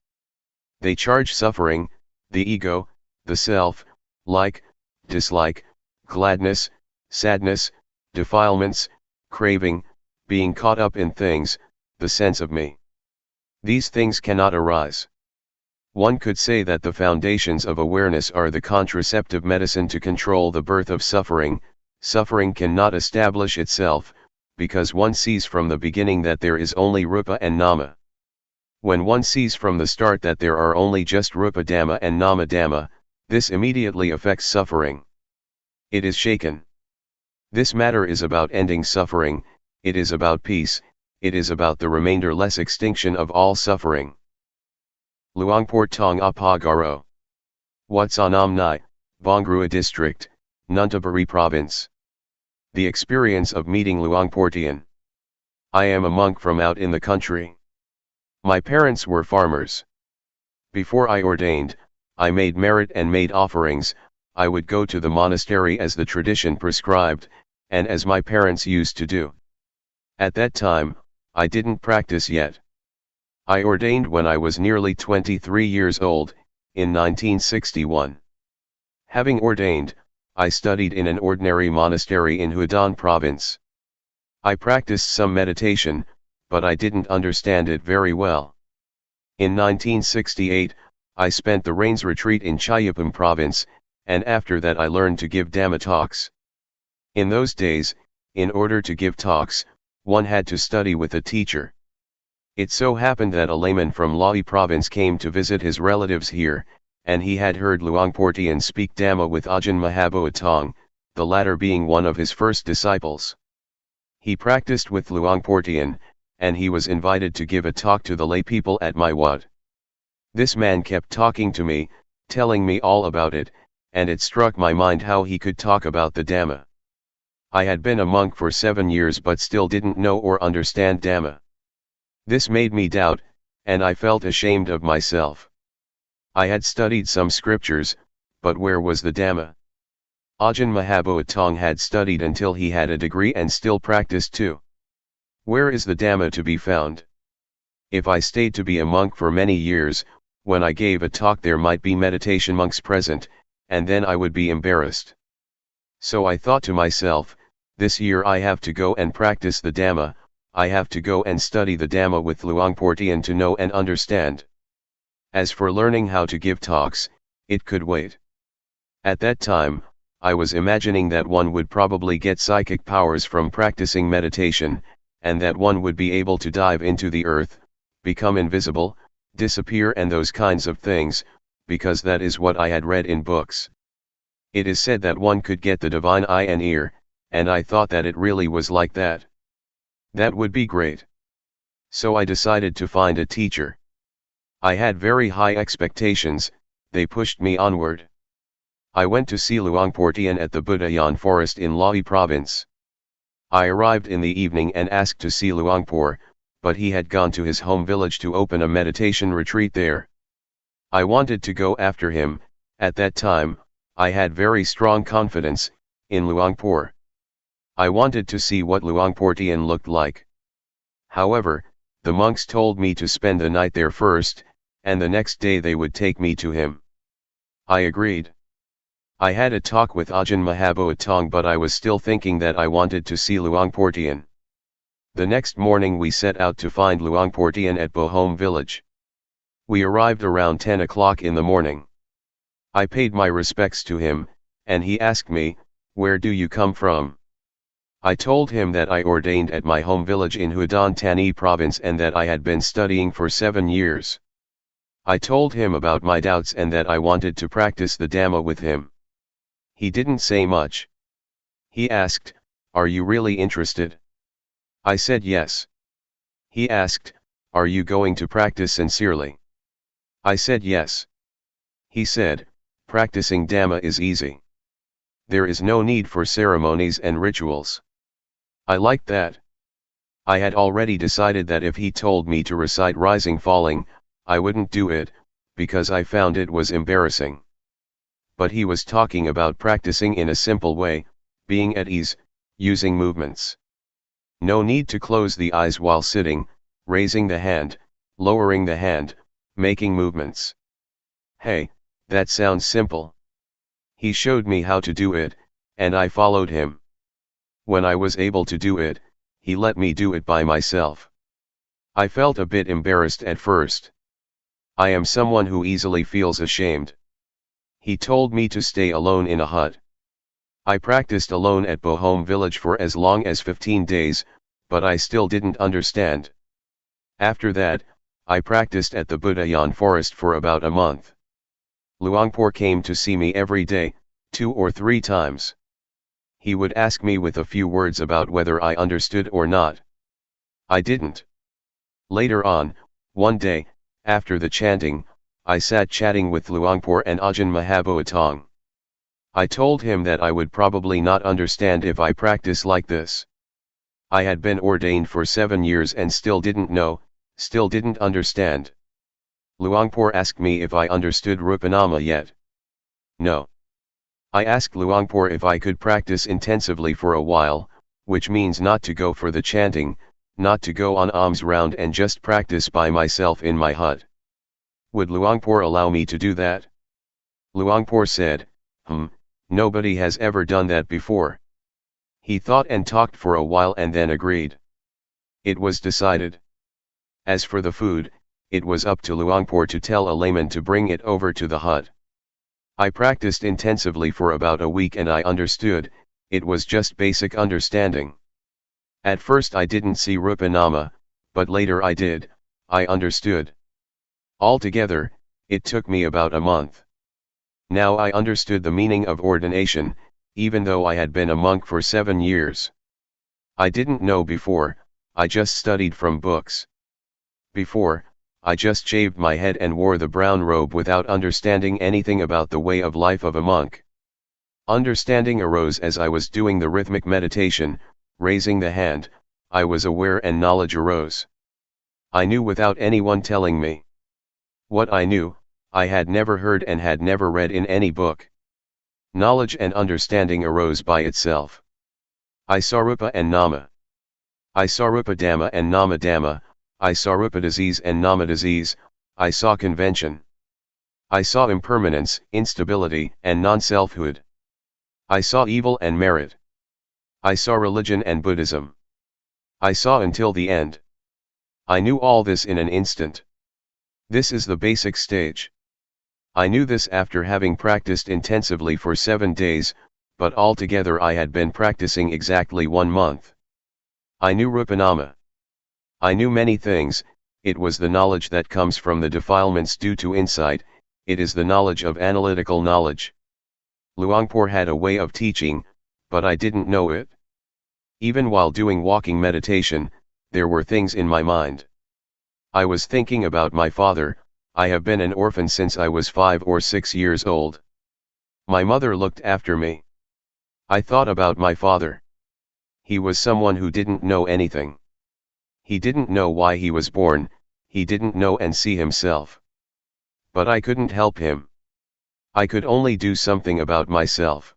They charge suffering, the ego, the self, like, dislike, gladness, sadness, defilements, craving, being caught up in things, the sense of me. These things cannot arise. One could say that the foundations of awareness are the contraceptive medicine to control the birth of suffering. Suffering cannot establish itself, because one sees from the beginning that there is only rupa and nama. When one sees from the start that there are only just rupa dhamma and nama dhamma, this immediately affects suffering. It is shaken. This matter is about ending suffering, it is about peace, it is about the remainder-less extinction of all suffering. Luangpor Teean Apagaro. Watsanam Nai, Bongrua District, Nuntaburi Province. The experience of meeting Luangpor Teean. I am a monk from out in the country. My parents were farmers. Before I ordained, I made merit and made offerings. I would go to the monastery as the tradition prescribed, and as my parents used to do. At that time, I didn't practice yet. I ordained when I was nearly 23 years old, in 1961. Having ordained, I studied in an ordinary monastery in Houdan province. I practiced some meditation, but I didn't understand it very well. In 1968, I spent the Rains retreat in Chayapam province, and after that I learned to give Dhamma talks. In those days, in order to give talks, one had to study with a teacher. It so happened that a layman from Lahi province came to visit his relatives here, and he had heard Luangpor Teean speak Dhamma with Ajahn Mahaboa Tong, the latter being one of his first disciples. He practiced with Luangpor Teean, and he was invited to give a talk to the lay people at my wat. This man kept talking to me, telling me all about it, and it struck my mind how he could talk about the Dhamma. I had been a monk for 7 years but still didn't know or understand Dhamma. This made me doubt, and I felt ashamed of myself. I had studied some scriptures, but where was the Dhamma? Ajahn Mahaboa Tong had studied until he had a degree and still practiced too. Where is the Dhamma to be found? If I stayed to be a monk for many years, when I gave a talk there might be meditation monks present, and then I would be embarrassed. So I thought to myself, this year I have to go and practice the Dhamma, I have to go and study the Dhamma with Luangpor Teean to know and understand. As for learning how to give talks, it could wait. At that time, I was imagining that one would probably get psychic powers from practicing meditation, and that one would be able to dive into the earth, become invisible, disappear and those kinds of things, because that is what I had read in books. It is said that one could get the divine eye and ear, and I thought that it really was like that. That would be great. So I decided to find a teacher. I had very high expectations, they pushed me onward. I went to see Luangpor Teean at the Budayan forest in Lahi province. I arrived in the evening and asked to see Luangpor, but he had gone to his home village to open a meditation retreat there. I wanted to go after him. At that time, I had very strong confidence in Luangpor. I wanted to see what Luangpor Teean looked like. However, the monks told me to spend the night there first, and the next day they would take me to him. I agreed. I had a talk with Ajahn Mahaboa Tong, but I was still thinking that I wanted to see Luangpor Teean. The next morning we set out to find Luangpor Teean at Bohom village. We arrived around 10 o'clock in the morning. I paid my respects to him, and he asked me, "Where do you come from?" I told him that I ordained at my home village in Houdan Tani province and that I had been studying for 7 years. I told him about my doubts and that I wanted to practice the Dhamma with him. He didn't say much. He asked, "Are you really interested?" I said yes. He asked, "Are you going to practice sincerely?" I said yes. He said, "Practicing Dhamma is easy. There is no need for ceremonies and rituals." I liked that. I had already decided that if he told me to recite rising falling, I wouldn't do it, because I found it was embarrassing. But he was talking about practicing in a simple way, being at ease, using movements. No need to close the eyes while sitting, raising the hand, lowering the hand, making movements. Hey, that sounds simple. He showed me how to do it, and I followed him. When I was able to do it, he let me do it by myself. I felt a bit embarrassed at first. I am someone who easily feels ashamed. He told me to stay alone in a hut. I practiced alone at Bohom village for as long as 15 days, but I still didn't understand. After that, I practiced at the Budayan forest for about a month. Luangpor came to see me every day, 2 or 3 times. He would ask me with a few words about whether I understood or not. I didn't. Later on, one day, after the chanting, I sat chatting with Luangpor and Ajahn Mahaboatong. I told him that I would probably not understand if I practice like this. I had been ordained for 7 years and still didn't know, still didn't understand. Luangpor asked me if I understood Rupanama yet. No. I asked Luangpor if I could practice intensively for a while, which means not to go for the chanting, not to go on alms round and just practice by myself in my hut. Would Luangpor allow me to do that? Luangpor said, nobody has ever done that before. He thought and talked for a while and then agreed. It was decided. As for the food, it was up to Luangpor to tell a layman to bring it over to the hut. I practiced intensively for about a week and I understood, it was just basic understanding. At first I didn't see Rupanama, but later I did, I understood. Altogether, it took me about a month. Now I understood the meaning of ordination, even though I had been a monk for 7 years. I didn't know before, I just studied from books. Before, I just shaved my head and wore the brown robe without understanding anything about the way of life of a monk. Understanding arose as I was doing the rhythmic meditation, raising the hand, I was aware and knowledge arose. I knew without anyone telling me. What I knew, I had never heard and had never read in any book. Knowledge and understanding arose by itself. I saw Rupa and Nama. I saw Rupa Dhamma and Nama Dhamma, I saw Rupa disease and Nama disease, I saw convention. I saw impermanence, instability, and non-selfhood. I saw evil and merit. I saw religion and Buddhism. I saw until the end. I knew all this in an instant. This is the basic stage. I knew this after having practiced intensively for 7 days, but altogether I had been practicing exactly 1 month. I knew Rupanama. I knew many things, it was the knowledge that comes from the defilements due to insight, it is the knowledge of analytical knowledge. Luangpor had a way of teaching, but I didn't know it. Even while doing walking meditation, there were things in my mind. I was thinking about my father. I have been an orphan since I was 5 or 6 years old. My mother looked after me. I thought about my father. He was someone who didn't know anything. He didn't know why he was born, he didn't know and see himself. But I couldn't help him. I could only do something about myself.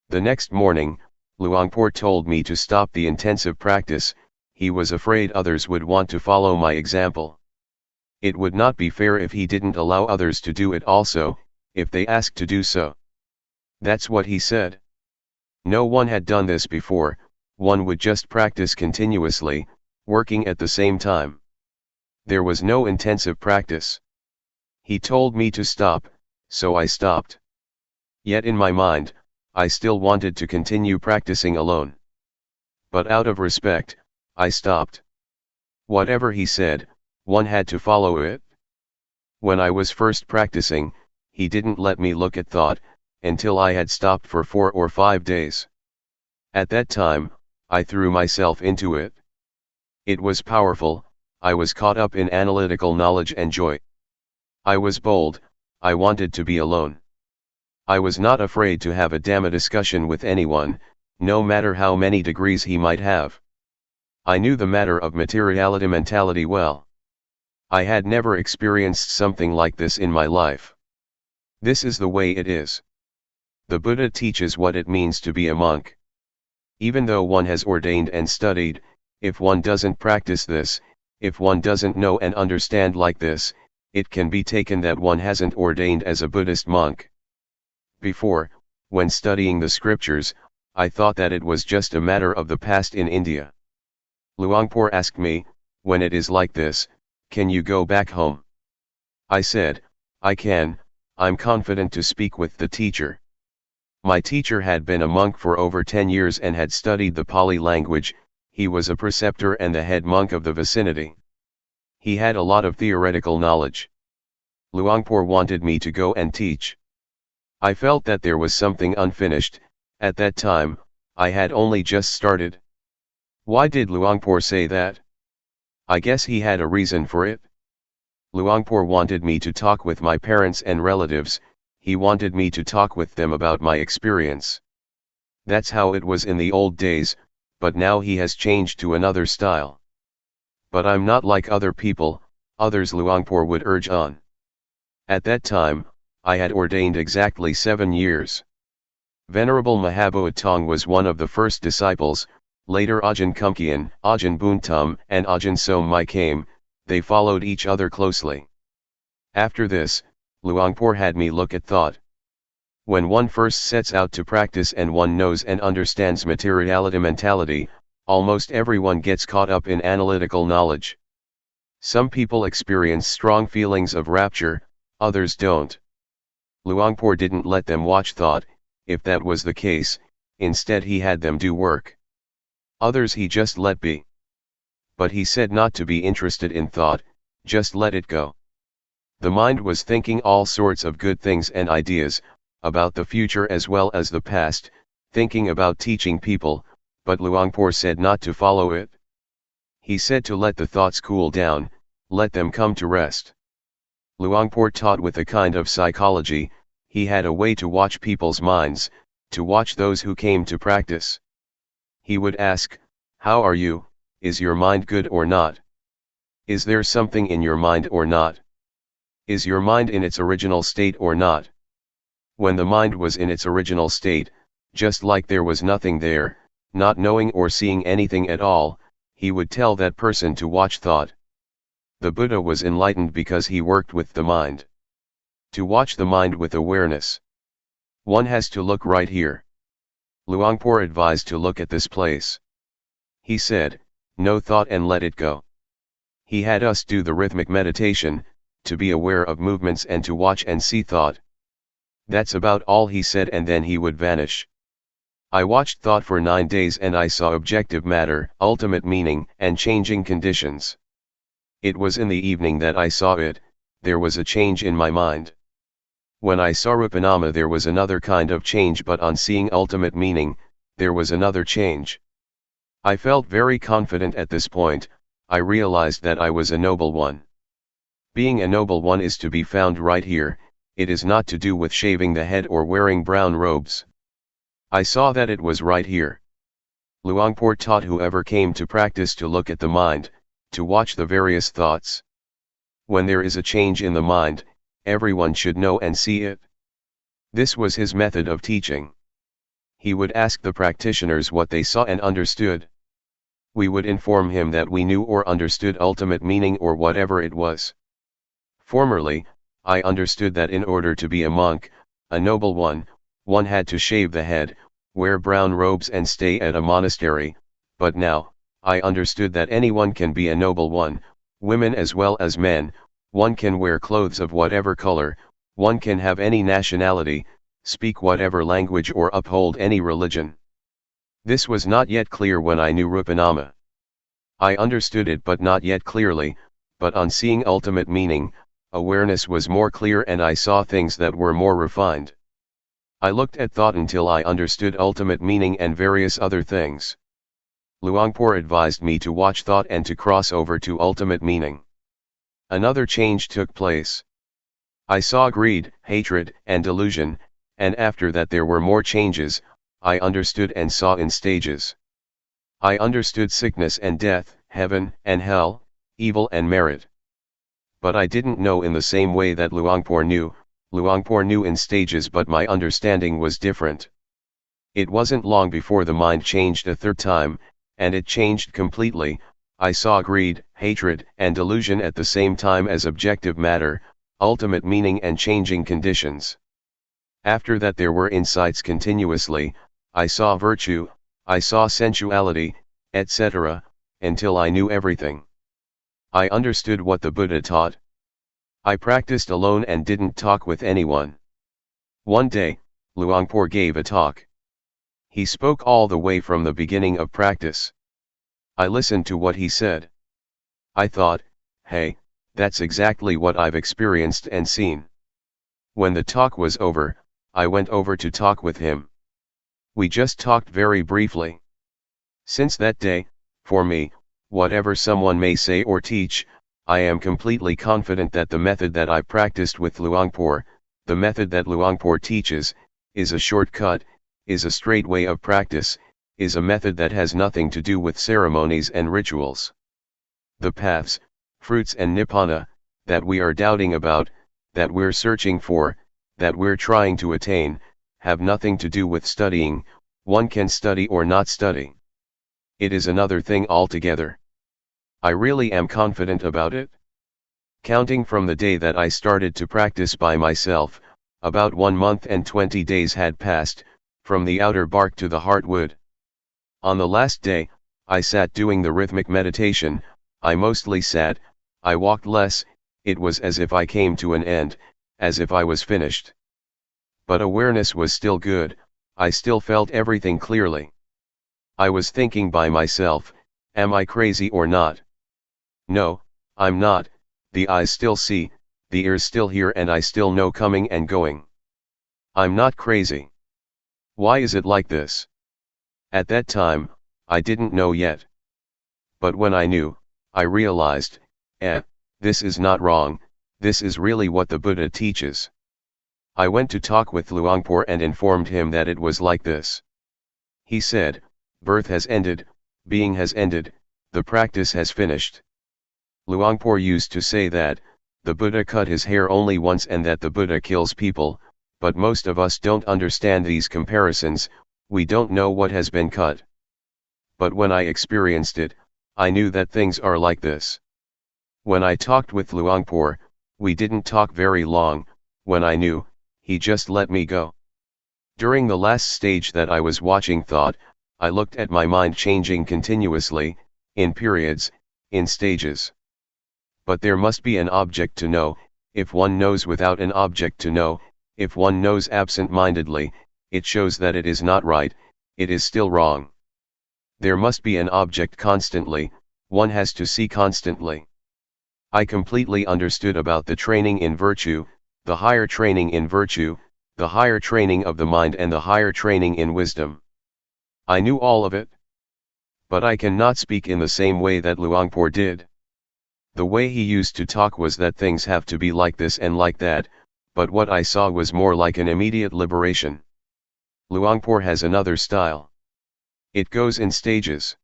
The next morning, Luangpor told me to stop the intensive practice, he was afraid others would want to follow my example. It would not be fair if he didn't allow others to do it also, if they asked to do so. That's what he said. No one had done this before, one would just practice continuously, working at the same time. There was no intensive practice. He told me to stop, so I stopped. Yet in my mind, I still wanted to continue practicing alone. But out of respect, I stopped. Whatever he said, one had to follow it. When I was first practicing, he didn't let me look at thought, until I had stopped for 4 or 5 days. At that time, I threw myself into it. It was powerful, I was caught up in analytical knowledge and joy. I was bold, I wanted to be alone. I was not afraid to have a Dhamma discussion with anyone, no matter how many degrees he might have. I knew the matter of materiality mentality well. I had never experienced something like this in my life. This is the way it is. The Buddha teaches what it means to be a monk. Even though one has ordained and studied, if one doesn't practice this, if one doesn't know and understand like this, it can be taken that one hasn't ordained as a Buddhist monk. Before, when studying the scriptures, I thought that it was just a matter of the past in India. Luangpor asked me, when it is like this, can you go back home? I said, I can, I'm confident to speak with the teacher. My teacher had been a monk for over 10 years and had studied the Pali language, he was a preceptor and the head monk of the vicinity. He had a lot of theoretical knowledge. Luangpor wanted me to go and teach. I felt that there was something unfinished, at that time, I had only just started. Why did Luangpor say that? I guess he had a reason for it. Luangpor wanted me to talk with my parents and relatives, he wanted me to talk with them about my experience. That's how it was in the old days, but now he has changed to another style. But I'm not like other people, others Luangpor would urge on. At that time, I had ordained exactly 7 years. Venerable Mahaboat Tong was one of the first disciples, later Ajahn Kumkian, Ajahn Buntum and Ajahn Som Mai came, they followed each other closely. After this, Luangpor had me look at thought. When one first sets out to practice and one knows and understands materiality mentality, almost everyone gets caught up in analytical knowledge. Some people experience strong feelings of rapture, others don't. Luangpor didn't let them watch thought, if that was the case, instead he had them do work. Others he just let be. But he said not to be interested in thought, just let it go. The mind was thinking all sorts of good things and ideas, about the future as well as the past, thinking about teaching people, but Luangpor said not to follow it. He said to let the thoughts cool down, let them come to rest. Luangpor taught with a kind of psychology, he had a way to watch people's minds, to watch those who came to practice. He would ask, "How are you? Is your mind good or not? Is there something in your mind or not? Is your mind in its original state or not?" When the mind was in its original state, just like there was nothing there, not knowing or seeing anything at all, he would tell that person to watch thought. The Buddha was enlightened because he worked with the mind. To watch the mind with awareness. One has to look right here. Luangpor advised to look at this place. He said, no thought and let it go. He had us do the rhythmic meditation, to be aware of movements and to watch and see thought. That's about all he said, and then he would vanish. I watched thought for 9 days and I saw objective matter, ultimate meaning, and changing conditions. It was in the evening that I saw it, there was a change in my mind. When I saw Rupanama there was another kind of change, but on seeing ultimate meaning, there was another change. I felt very confident at this point, I realized that I was a noble one. Being a noble one is to be found right here, it is not to do with shaving the head or wearing brown robes. I saw that it was right here. Luangpor taught whoever came to practice to look at the mind, to watch the various thoughts. When there is a change in the mind, everyone should know and see it. This was his method of teaching. He would ask the practitioners what they saw and understood. We would inform him that we knew or understood ultimate meaning or whatever it was. Formerly, I understood that in order to be a monk, a noble one had to shave the head, wear brown robes and stay at a monastery, but now, I understood that anyone can be a noble one, women as well as men, one can wear clothes of whatever color, one can have any nationality, speak whatever language or uphold any religion. This was not yet clear when I knew Rupanama. I understood it but not yet clearly, but on seeing ultimate meaning, awareness was more clear and I saw things that were more refined. I looked at thought until I understood ultimate meaning and various other things. Luangpor advised me to watch thought and to cross over to ultimate meaning. Another change took place. I saw greed, hatred, and delusion, and after that there were more changes, I understood and saw in stages. I understood sickness and death, heaven and hell, evil and merit. But I didn't know in the same way that Luangpor knew in stages, but my understanding was different. It wasn't long before the mind changed a third time, and it changed completely. I saw greed, hatred, and delusion at the same time as objective matter, ultimate meaning and changing conditions. After that there were insights continuously, I saw virtue, I saw sensuality, etc., until I knew everything. I understood what the Buddha taught. I practiced alone and didn't talk with anyone. One day, Luangpor gave a talk. He spoke all the way from the beginning of practice. I listened to what he said. I thought, hey, that's exactly what I've experienced and seen. When the talk was over, I went over to talk with him. We just talked very briefly. Since that day, for me, whatever someone may say or teach, I am completely confident that the method that I practiced with Luangpor, the method that Luangpor teaches, is a shortcut, is a straight way of practice, is a method that has nothing to do with ceremonies and rituals. The paths, fruits and nibbana, that we are doubting about, that we're searching for, that we're trying to attain, have nothing to do with studying. One can study or not study. It is another thing altogether. I really am confident about it. Counting from the day that I started to practice by myself, about 1 month and 20 days had passed, from the outer bark to the heartwood. On the last day, I sat doing the rhythmic meditation. I mostly sat, I walked less. It was as if I came to an end, as if I was finished. But awareness was still good, I still felt everything clearly. I was thinking by myself, am I crazy or not? No, I'm not. The eyes still see, the ears still hear, and I still know coming and going. I'm not crazy. Why is it like this? At that time, I didn't know yet. But when I knew, I realized, this is not wrong, this is really what the Buddha teaches. I went to talk with Luangpor and informed him that it was like this. He said, birth has ended, being has ended, the practice has finished. Luangpor used to say that, the Buddha cut his hair only once and that the Buddha kills people, but most of us don't understand these comparisons, we don't know what has been cut. But when I experienced it, I knew that things are like this. When I talked with Luangpor, we didn't talk very long. When I knew, he just let me go. During the last stage that I was watching thought, I looked at my mind changing continuously, in periods, in stages. But there must be an object to know. If one knows without an object to know, if one knows absent-mindedly, it shows that it is not right, it is still wrong. There must be an object constantly, one has to see constantly. I completely understood about the training in virtue, the higher training in virtue, the higher training of the mind and the higher training in wisdom. I knew all of it. But I cannot speak in the same way that Luangpor did. The way he used to talk was that things have to be like this and like that, but what I saw was more like an immediate liberation. Luangpor has another style. It goes in stages.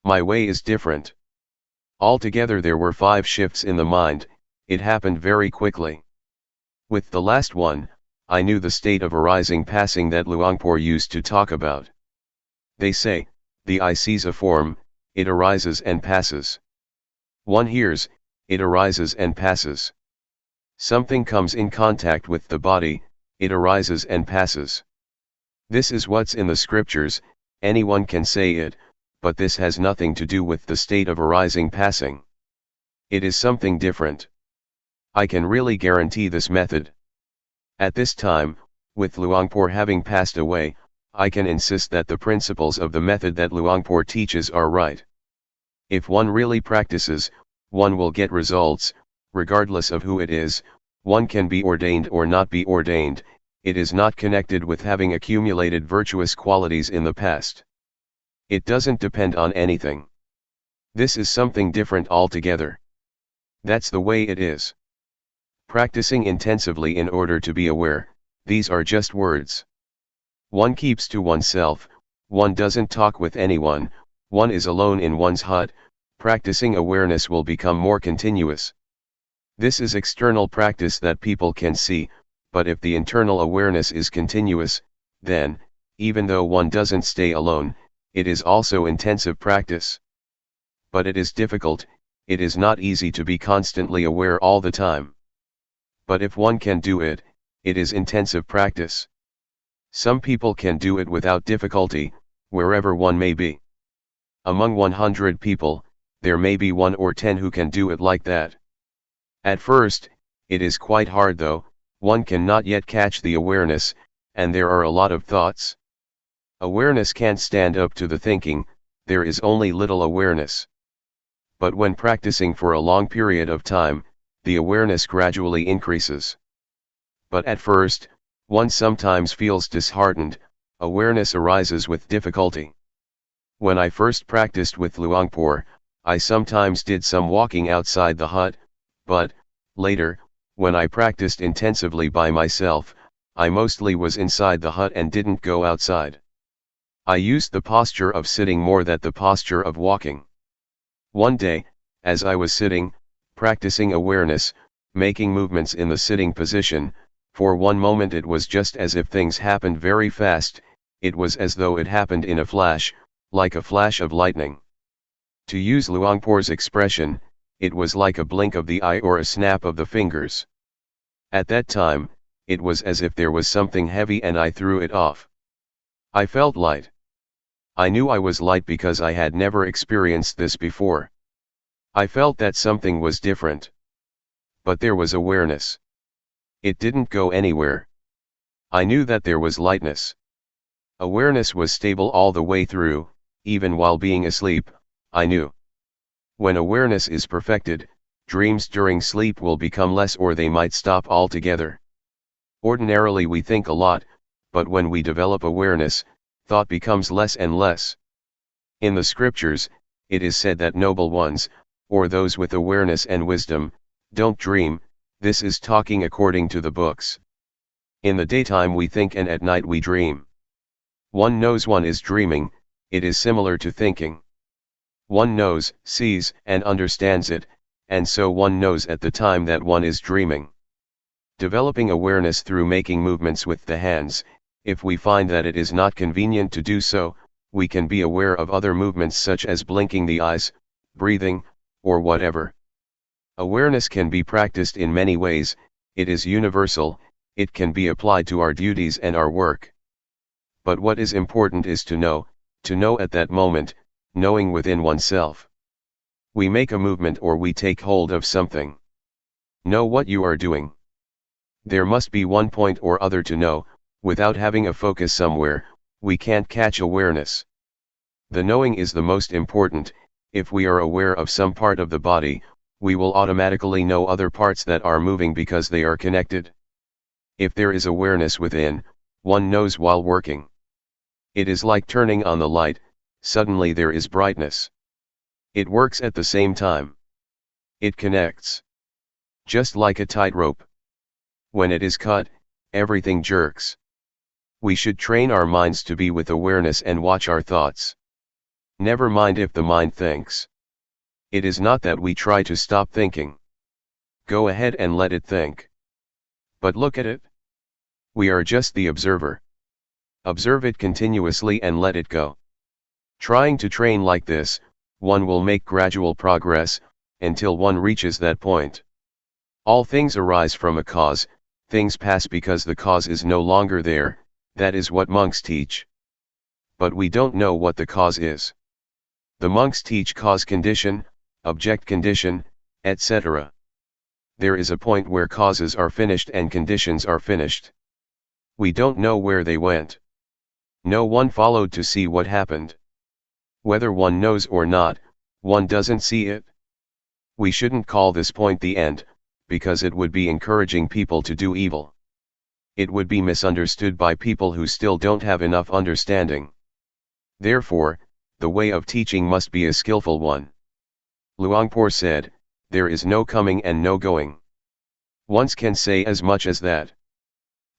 My way is different. Altogether there were 5 shifts in the mind, it happened very quickly. With the last one, I knew the state of arising passing that Luangpor used to talk about. They say, the eye sees a form, it arises and passes. One hears, it arises and passes. Something comes in contact with the body, it arises and passes. This is what's in the scriptures, anyone can say it, but this has nothing to do with the state of arising passing. It is something different. I can really guarantee this method. At this time, with Luangpor having passed away, I can insist that the principles of the method that Luangpor teaches are right. If one really practices, one will get results, regardless of who it is. One can be ordained or not be ordained, it is not connected with having accumulated virtuous qualities in the past. It doesn't depend on anything. This is something different altogether. That's the way it is. Practicing intensively in order to be aware, these are just words. One keeps to oneself, one doesn't talk with anyone, one is alone in one's hut. Practicing awareness will become more continuous. This is external practice that people can see, but if the internal awareness is continuous, then, even though one doesn't stay alone, it is also intensive practice. But it is difficult, it is not easy to be constantly aware all the time. But if one can do it, it is intensive practice. Some people can do it without difficulty, wherever one may be. Among 100 people, there may be 1 or 10 who can do it like that. At first, it is quite hard though, one cannot yet catch the awareness, and there are a lot of thoughts. Awareness can't stand up to the thinking, there is only little awareness. But when practicing for a long period of time, the awareness gradually increases. But at first, one sometimes feels disheartened, awareness arises with difficulty. When I first practiced with Luangpor, I sometimes did some walking outside the hut, but, later, when I practiced intensively by myself, I mostly was inside the hut and didn't go outside. I used the posture of sitting more than the posture of walking. One day, as I was sitting, practicing awareness, making movements in the sitting position, for one moment it was just as if things happened very fast. It was as though it happened in a flash, like a flash of lightning. To use Luangpor's expression, it was like a blink of the eye or a snap of the fingers. At that time, it was as if there was something heavy and I threw it off. I felt light. I knew I was light because I had never experienced this before. I felt that something was different. But there was awareness. It didn't go anywhere. I knew that there was lightness. Awareness was stable all the way through, even while being asleep, I knew. When awareness is perfected, dreams during sleep will become less or they might stop altogether. Ordinarily we think a lot, but when we develop awareness, thought becomes less and less. In the scriptures, it is said that noble ones, or those with awareness and wisdom, don't dream. This is talking according to the books. In the daytime we think and at night we dream. One knows one is dreaming, it is similar to thinking. One knows, sees, and understands it, and so one knows at the time that one is dreaming. Developing awareness through making movements with the hands, if we find that it is not convenient to do so, we can be aware of other movements such as blinking the eyes, breathing, or whatever. Awareness can be practiced in many ways, it is universal, it can be applied to our duties and our work. But what is important is to know at that moment, knowing within oneself. We make a movement or we take hold of something. Know what you are doing. There must be one point or other to know. Without having a focus somewhere, we can't catch awareness. The knowing is the most important. If we are aware of some part of the body, we will automatically know other parts that are moving because they are connected. If there is awareness within, one knows while working. It is like turning on the light, suddenly there is brightness. It works at the same time. It connects. Just like a tightrope. When it is cut, everything jerks. We should train our minds to be with awareness and watch our thoughts. Never mind if the mind thinks. It is not that we try to stop thinking. Go ahead and let it think. But look at it. We are just the observer. Observe it continuously and let it go. Trying to train like this, one will make gradual progress, until one reaches that point. All things arise from a cause, things pass because the cause is no longer there, that is what monks teach. But we don't know what the cause is. The monks teach cause condition, object condition, etc. There is a point where causes are finished and conditions are finished. We don't know where they went. No one followed to see what happened. Whether one knows or not, one doesn't see it. We shouldn't call this point the end, because it would be encouraging people to do evil. It would be misunderstood by people who still don't have enough understanding. Therefore, the way of teaching must be a skillful one. Luangpor said, "There is no coming and no going." One can say as much as that.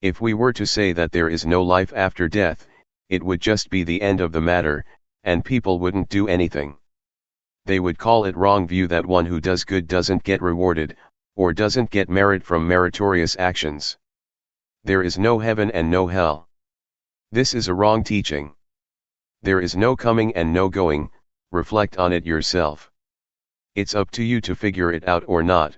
If we were to say that there is no life after death, it would just be the end of the matter, and people wouldn't do anything. They would call it wrong view that one who does good doesn't get rewarded, or doesn't get merit from meritorious actions. There is no heaven and no hell. This is a wrong teaching. There is no coming and no going, reflect on it yourself. It's up to you to figure it out or not.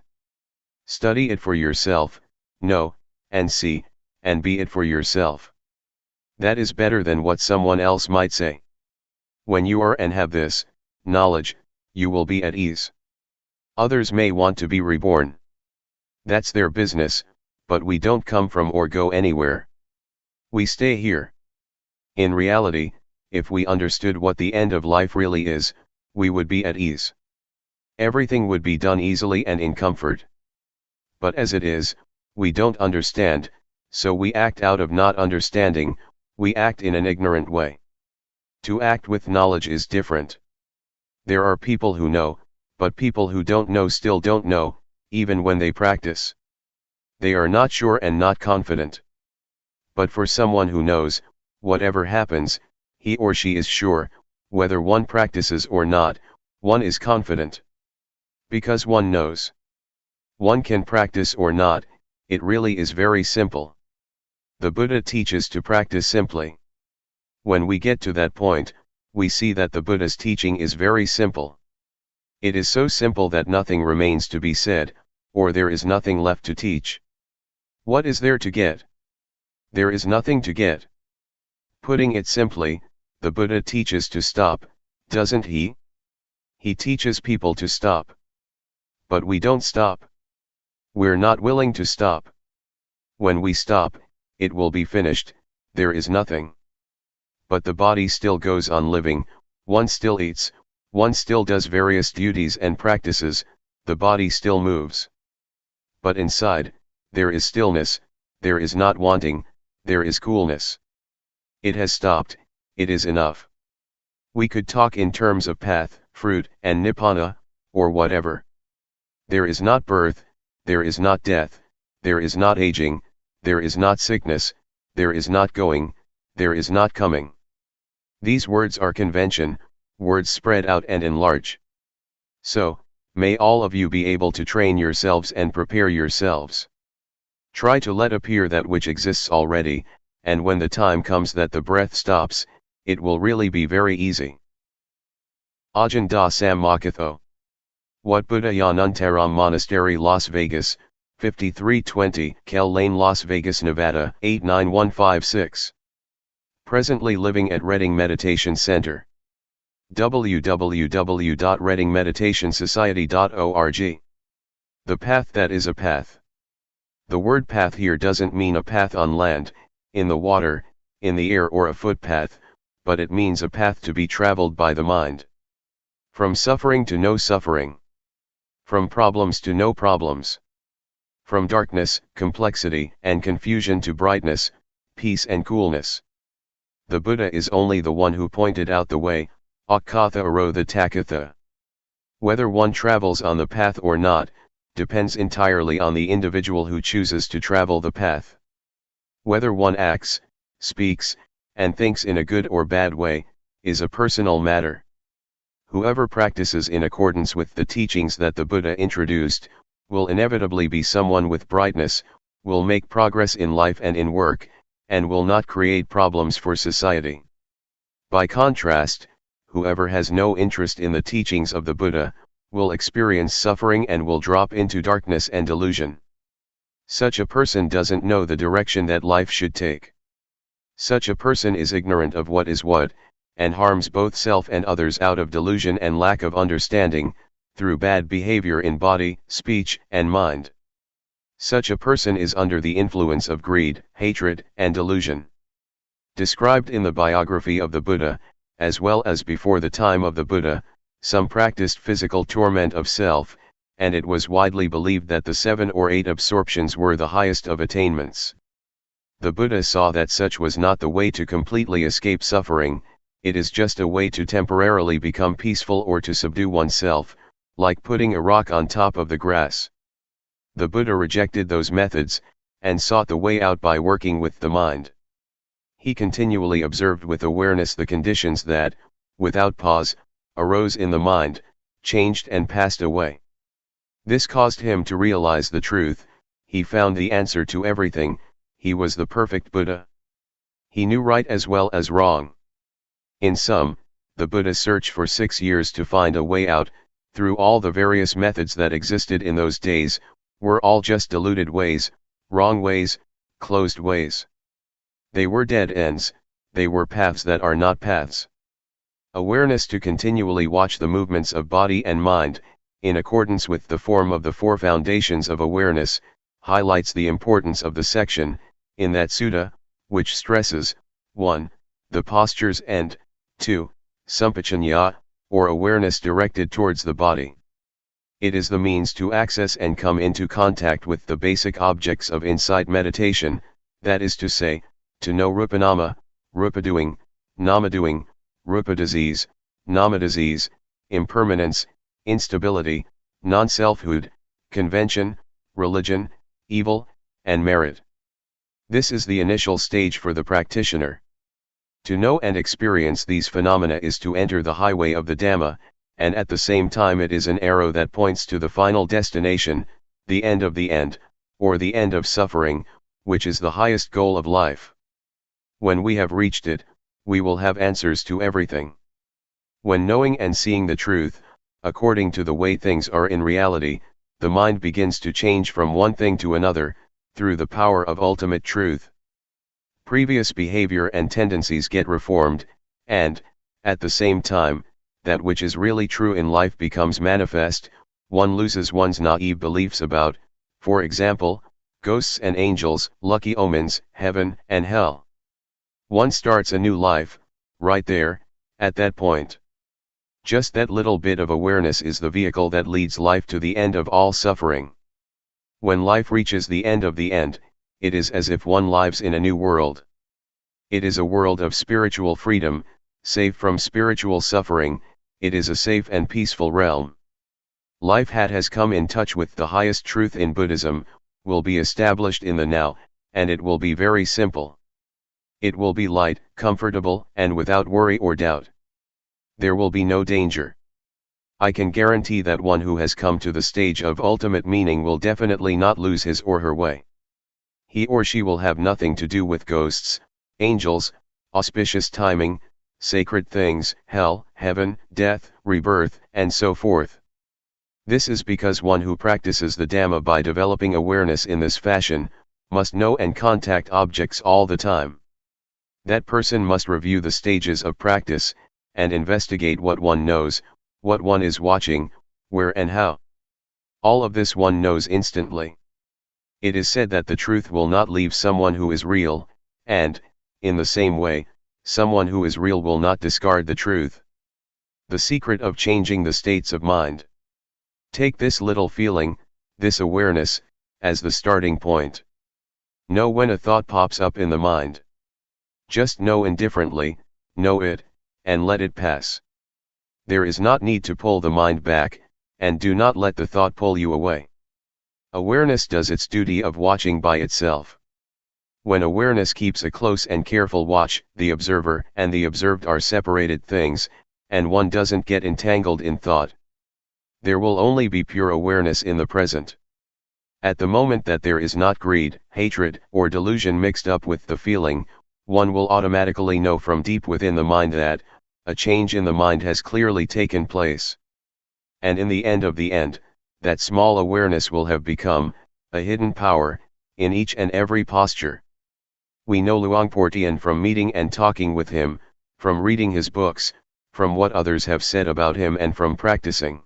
Study it for yourself, know, and see, and be it for yourself. That is better than what someone else might say. When you are and have this knowledge, you will be at ease. Others may want to be reborn. That's their business, but we don't come from or go anywhere. We stay here. In reality, if we understood what the end of life really is, we would be at ease. Everything would be done easily and in comfort. But as it is, we don't understand, so we act out of not understanding, we act in an ignorant way. To act with knowledge is different. There are people who know, but people who don't know still don't know, even when they practice. They are not sure and not confident. But for someone who knows, whatever happens, he or she is sure, whether one practices or not, one is confident. Because one knows. One can practice or not, it really is very simple. The Buddha teaches to practice simply. When we get to that point, we see that the Buddha's teaching is very simple. It is so simple that nothing remains to be said, or there is nothing left to teach. What is there to get? There is nothing to get. Putting it simply, the Buddha teaches to stop, doesn't he? He teaches people to stop. But we don't stop. We're not willing to stop. When we stop, it will be finished, there is nothing. But the body still goes on living, one still eats, one still does various duties and practices, the body still moves. But inside, there is stillness, there is not wanting, there is coolness. It has stopped, it is enough. We could talk in terms of path, fruit, and nibbana, or whatever. There is not birth, there is not death, there is not aging, there is not sickness, there is not going, there is not coming. These words are convention, words spread out and enlarge. So, may all of you be able to train yourselves and prepare yourselves. Try to let appear that which exists already, and when the time comes that the breath stops, it will really be very easy. Ajahn Da Sammakatho. Wat Buddha Yanuntaram Monastery, Las Vegas, 5320 Kell Lane, Las Vegas, Nevada, 89156. Presently living at Redding Meditation Center. www.reddingmeditationsociety.org. The path that is a path. The word path here doesn't mean a path on land, in the water, in the air, or a footpath, but it means a path to be traveled by the mind. From suffering to no suffering. From problems to no problems. From darkness, complexity, and confusion to brightness, peace and coolness. The Buddha is only the one who pointed out the way, Akatha Aro the Takatha. Whether one travels on the path or not, depends entirely on the individual who chooses to travel the path. Whether one acts, speaks, and thinks in a good or bad way, is a personal matter. Whoever practices in accordance with the teachings that the Buddha introduced, will inevitably be someone with brightness, will make progress in life and in work, and will not create problems for society. By contrast, whoever has no interest in the teachings of the Buddha, will experience suffering and will drop into darkness and delusion. Such a person doesn't know the direction that life should take. Such a person is ignorant of what is what, and harms both self and others out of delusion and lack of understanding, through bad behavior in body, speech, and mind. Such a person is under the influence of greed, hatred, and delusion. Described in the biography of the Buddha, as well as before the time of the Buddha, some practiced physical torment of self, and it was widely believed that the 7 or 8 absorptions were the highest of attainments. The Buddha saw that such was not the way to completely escape suffering, it is just a way to temporarily become peaceful or to subdue oneself, like putting a rock on top of the grass. The Buddha rejected those methods, and sought the way out by working with the mind. He continually observed with awareness the conditions that, without pause, arose in the mind, changed and passed away. This caused him to realize the truth, he found the answer to everything, he was the perfect Buddha. He knew right as well as wrong. In sum, the Buddha searched for 6 years to find a way out, through all the various methods that existed in those days, were all just deluded ways, wrong ways, closed ways. They were dead ends, they were paths that are not paths. Awareness to continually watch the movements of body and mind, in accordance with the form of the 4 foundations of awareness, highlights the importance of the section, in that sutta, which stresses, 1. The postures and, 2. Sampajanya, or awareness directed towards the body. It is the means to access and come into contact with the basic objects of insight meditation, that is to say, to know rupanama, rupa doing, nama doing, rupa disease, nama disease, impermanence, instability, non-selfhood, convention, religion, evil, and merit. This is the initial stage for the practitioner. To know and experience these phenomena is to enter the highway of the Dhamma, and at the same time it is an arrow that points to the final destination, the end of the end, or the end of suffering, which is the highest goal of life. When we have reached it, we will have answers to everything. When knowing and seeing the truth, according to the way things are in reality, the mind begins to change from one thing to another, through the power of ultimate truth. Previous behavior and tendencies get reformed, and, at the same time, that which is really true in life becomes manifest. One loses one's naive beliefs about, for example, ghosts and angels, lucky omens, heaven and hell. One starts a new life, right there, at that point. Just that little bit of awareness is the vehicle that leads life to the end of all suffering. When life reaches the end of the end, it is as if one lives in a new world. It is a world of spiritual freedom, safe from spiritual suffering. It is a safe and peaceful realm. Life has come in touch with the highest truth in Buddhism, will be established in the now, and it will be very simple. It will be light, comfortable, and without worry or doubt. There will be no danger. I can guarantee that one who has come to the stage of ultimate meaning will definitely not lose his or her way. He or she will have nothing to do with ghosts, angels, auspicious timing, sacred things, hell, heaven, death, rebirth, and so forth. This is because one who practices the Dhamma by developing awareness in this fashion, must know and contact objects all the time. That person must review the stages of practice, and investigate what one knows, what one is watching, where and how. All of this one knows instantly. It is said that the truth will not leave someone who is real, and, in the same way, someone who is real will not discard the truth. The secret of changing the states of mind. Take this little feeling, this awareness, as the starting point. Know when a thought pops up in the mind. Just know indifferently, know it, and let it pass. There is not need to pull the mind back, and do not let the thought pull you away. Awareness does its duty of watching by itself. When awareness keeps a close and careful watch, the observer and the observed are separated things, and one doesn't get entangled in thought. There will only be pure awareness in the present. At the moment that there is not greed, hatred, or delusion mixed up with the feeling, one will automatically know from deep within the mind that, a change in the mind has clearly taken place. And in the end, that small awareness will have become, a hidden power, in each and every posture. We know Luangpor Teean from meeting and talking with him, from reading his books, from what others have said about him and from practicing.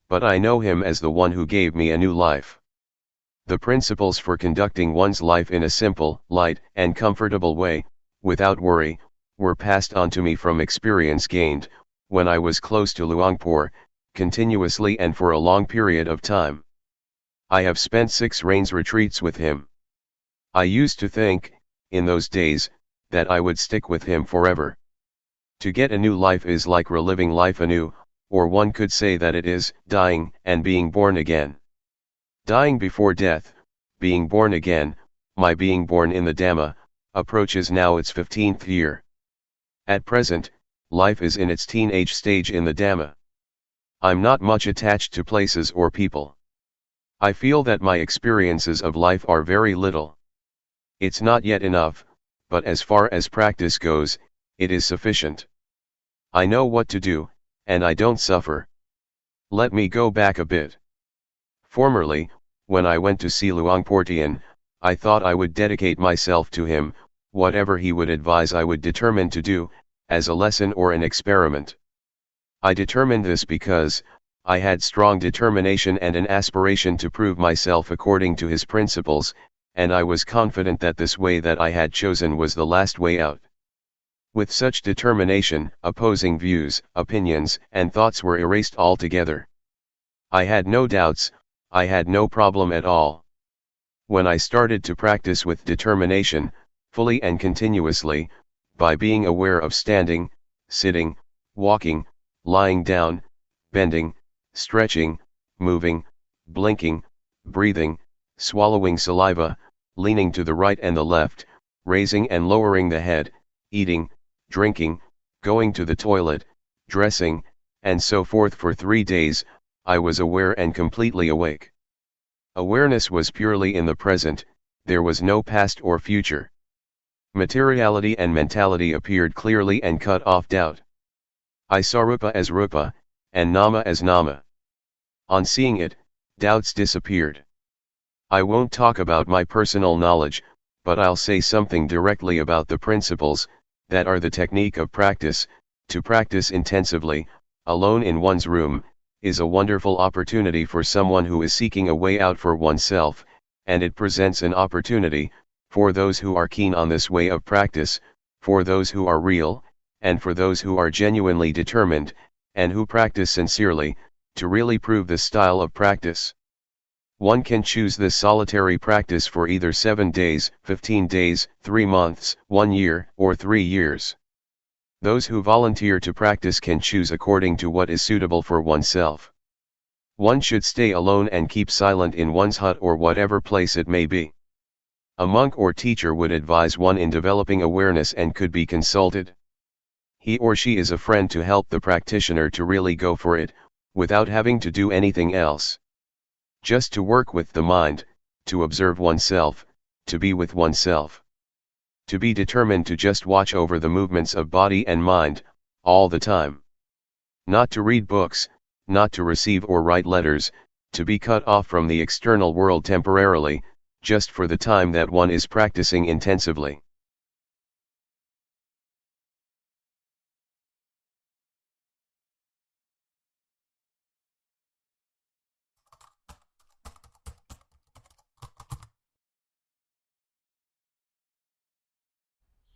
But I know him as the one who gave me a new life. The principles for conducting one's life in a simple, light, and comfortable way, without worry, were passed on to me from experience gained, when I was close to Luangpor, continuously and for a long period of time. I have spent 6 rains retreats with him. I used to think, in those days, that I would stick with him forever. To get a new life is like reliving life anew, or one could say that it is dying and being born again. Dying before death, being born again, my being born in the Dhamma, approaches now its 15th year. At present, life is in its teenage stage in the Dhamma. I'm not much attached to places or people. I feel that my experiences of life are very little. It's not yet enough, but as far as practice goes, it is sufficient. I know what to do, and I don't suffer. Let me go back a bit. Formerly, when I went to see Luangpor Teean, I thought I would dedicate myself to him, whatever he would advise I would determine to do, as a lesson or an experiment. I determined this because, I had strong determination and an aspiration to prove myself according to his principles, and I was confident that this way that I had chosen was the last way out. With such determination, opposing views, opinions, and thoughts were erased altogether. I had no doubts, I had no problem at all. When I started to practice with determination, fully and continuously, by being aware of standing, sitting, walking, lying down, bending, stretching, moving, blinking, breathing, swallowing saliva, leaning to the right and the left, raising and lowering the head, eating, drinking, going to the toilet, dressing, and so forth for 3 days. I was aware and completely awake. Awareness was purely in the present, there was no past or future. Materiality and mentality appeared clearly and cut off doubt. I saw Rupa as Rupa, and Nama as Nama. On seeing it, doubts disappeared. I won't talk about my personal knowledge, but I'll say something directly about the principles, that are the technique of practice. To practice intensively, alone in one's room, is a wonderful opportunity for someone who is seeking a way out for oneself, and it presents an opportunity, for those who are keen on this way of practice, for those who are real, and for those who are genuinely determined, and who practice sincerely, to really prove this style of practice. One can choose this solitary practice for either 7 days, 15 days, 3 months, 1 year, or 3 years. Those who volunteer to practice can choose according to what is suitable for oneself. One should stay alone and keep silent in one's hut or whatever place it may be. A monk or teacher would advise one in developing awareness and could be consulted. He or she is a friend to help the practitioner to really go for it, without having to do anything else. Just to work with the mind, to observe oneself, to be with oneself. To be determined to just watch over the movements of body and mind, all the time. Not to read books, not to receive or write letters, to be cut off from the external world temporarily, just for the time that one is practicing intensively.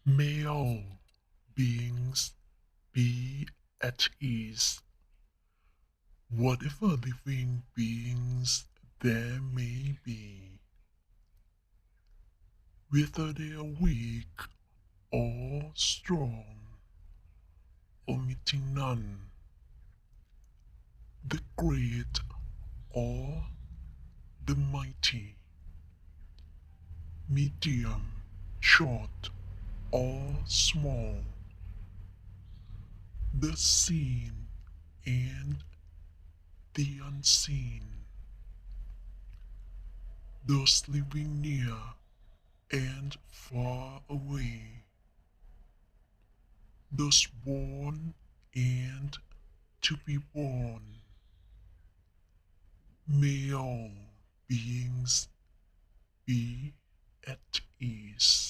May all beings be at ease. Whatever living beings there may be, whether they are weak or strong, omitting none, the great or the mighty, medium, short or small, the seen and the unseen, those living near and far away, those born and to be born. May all beings be at ease.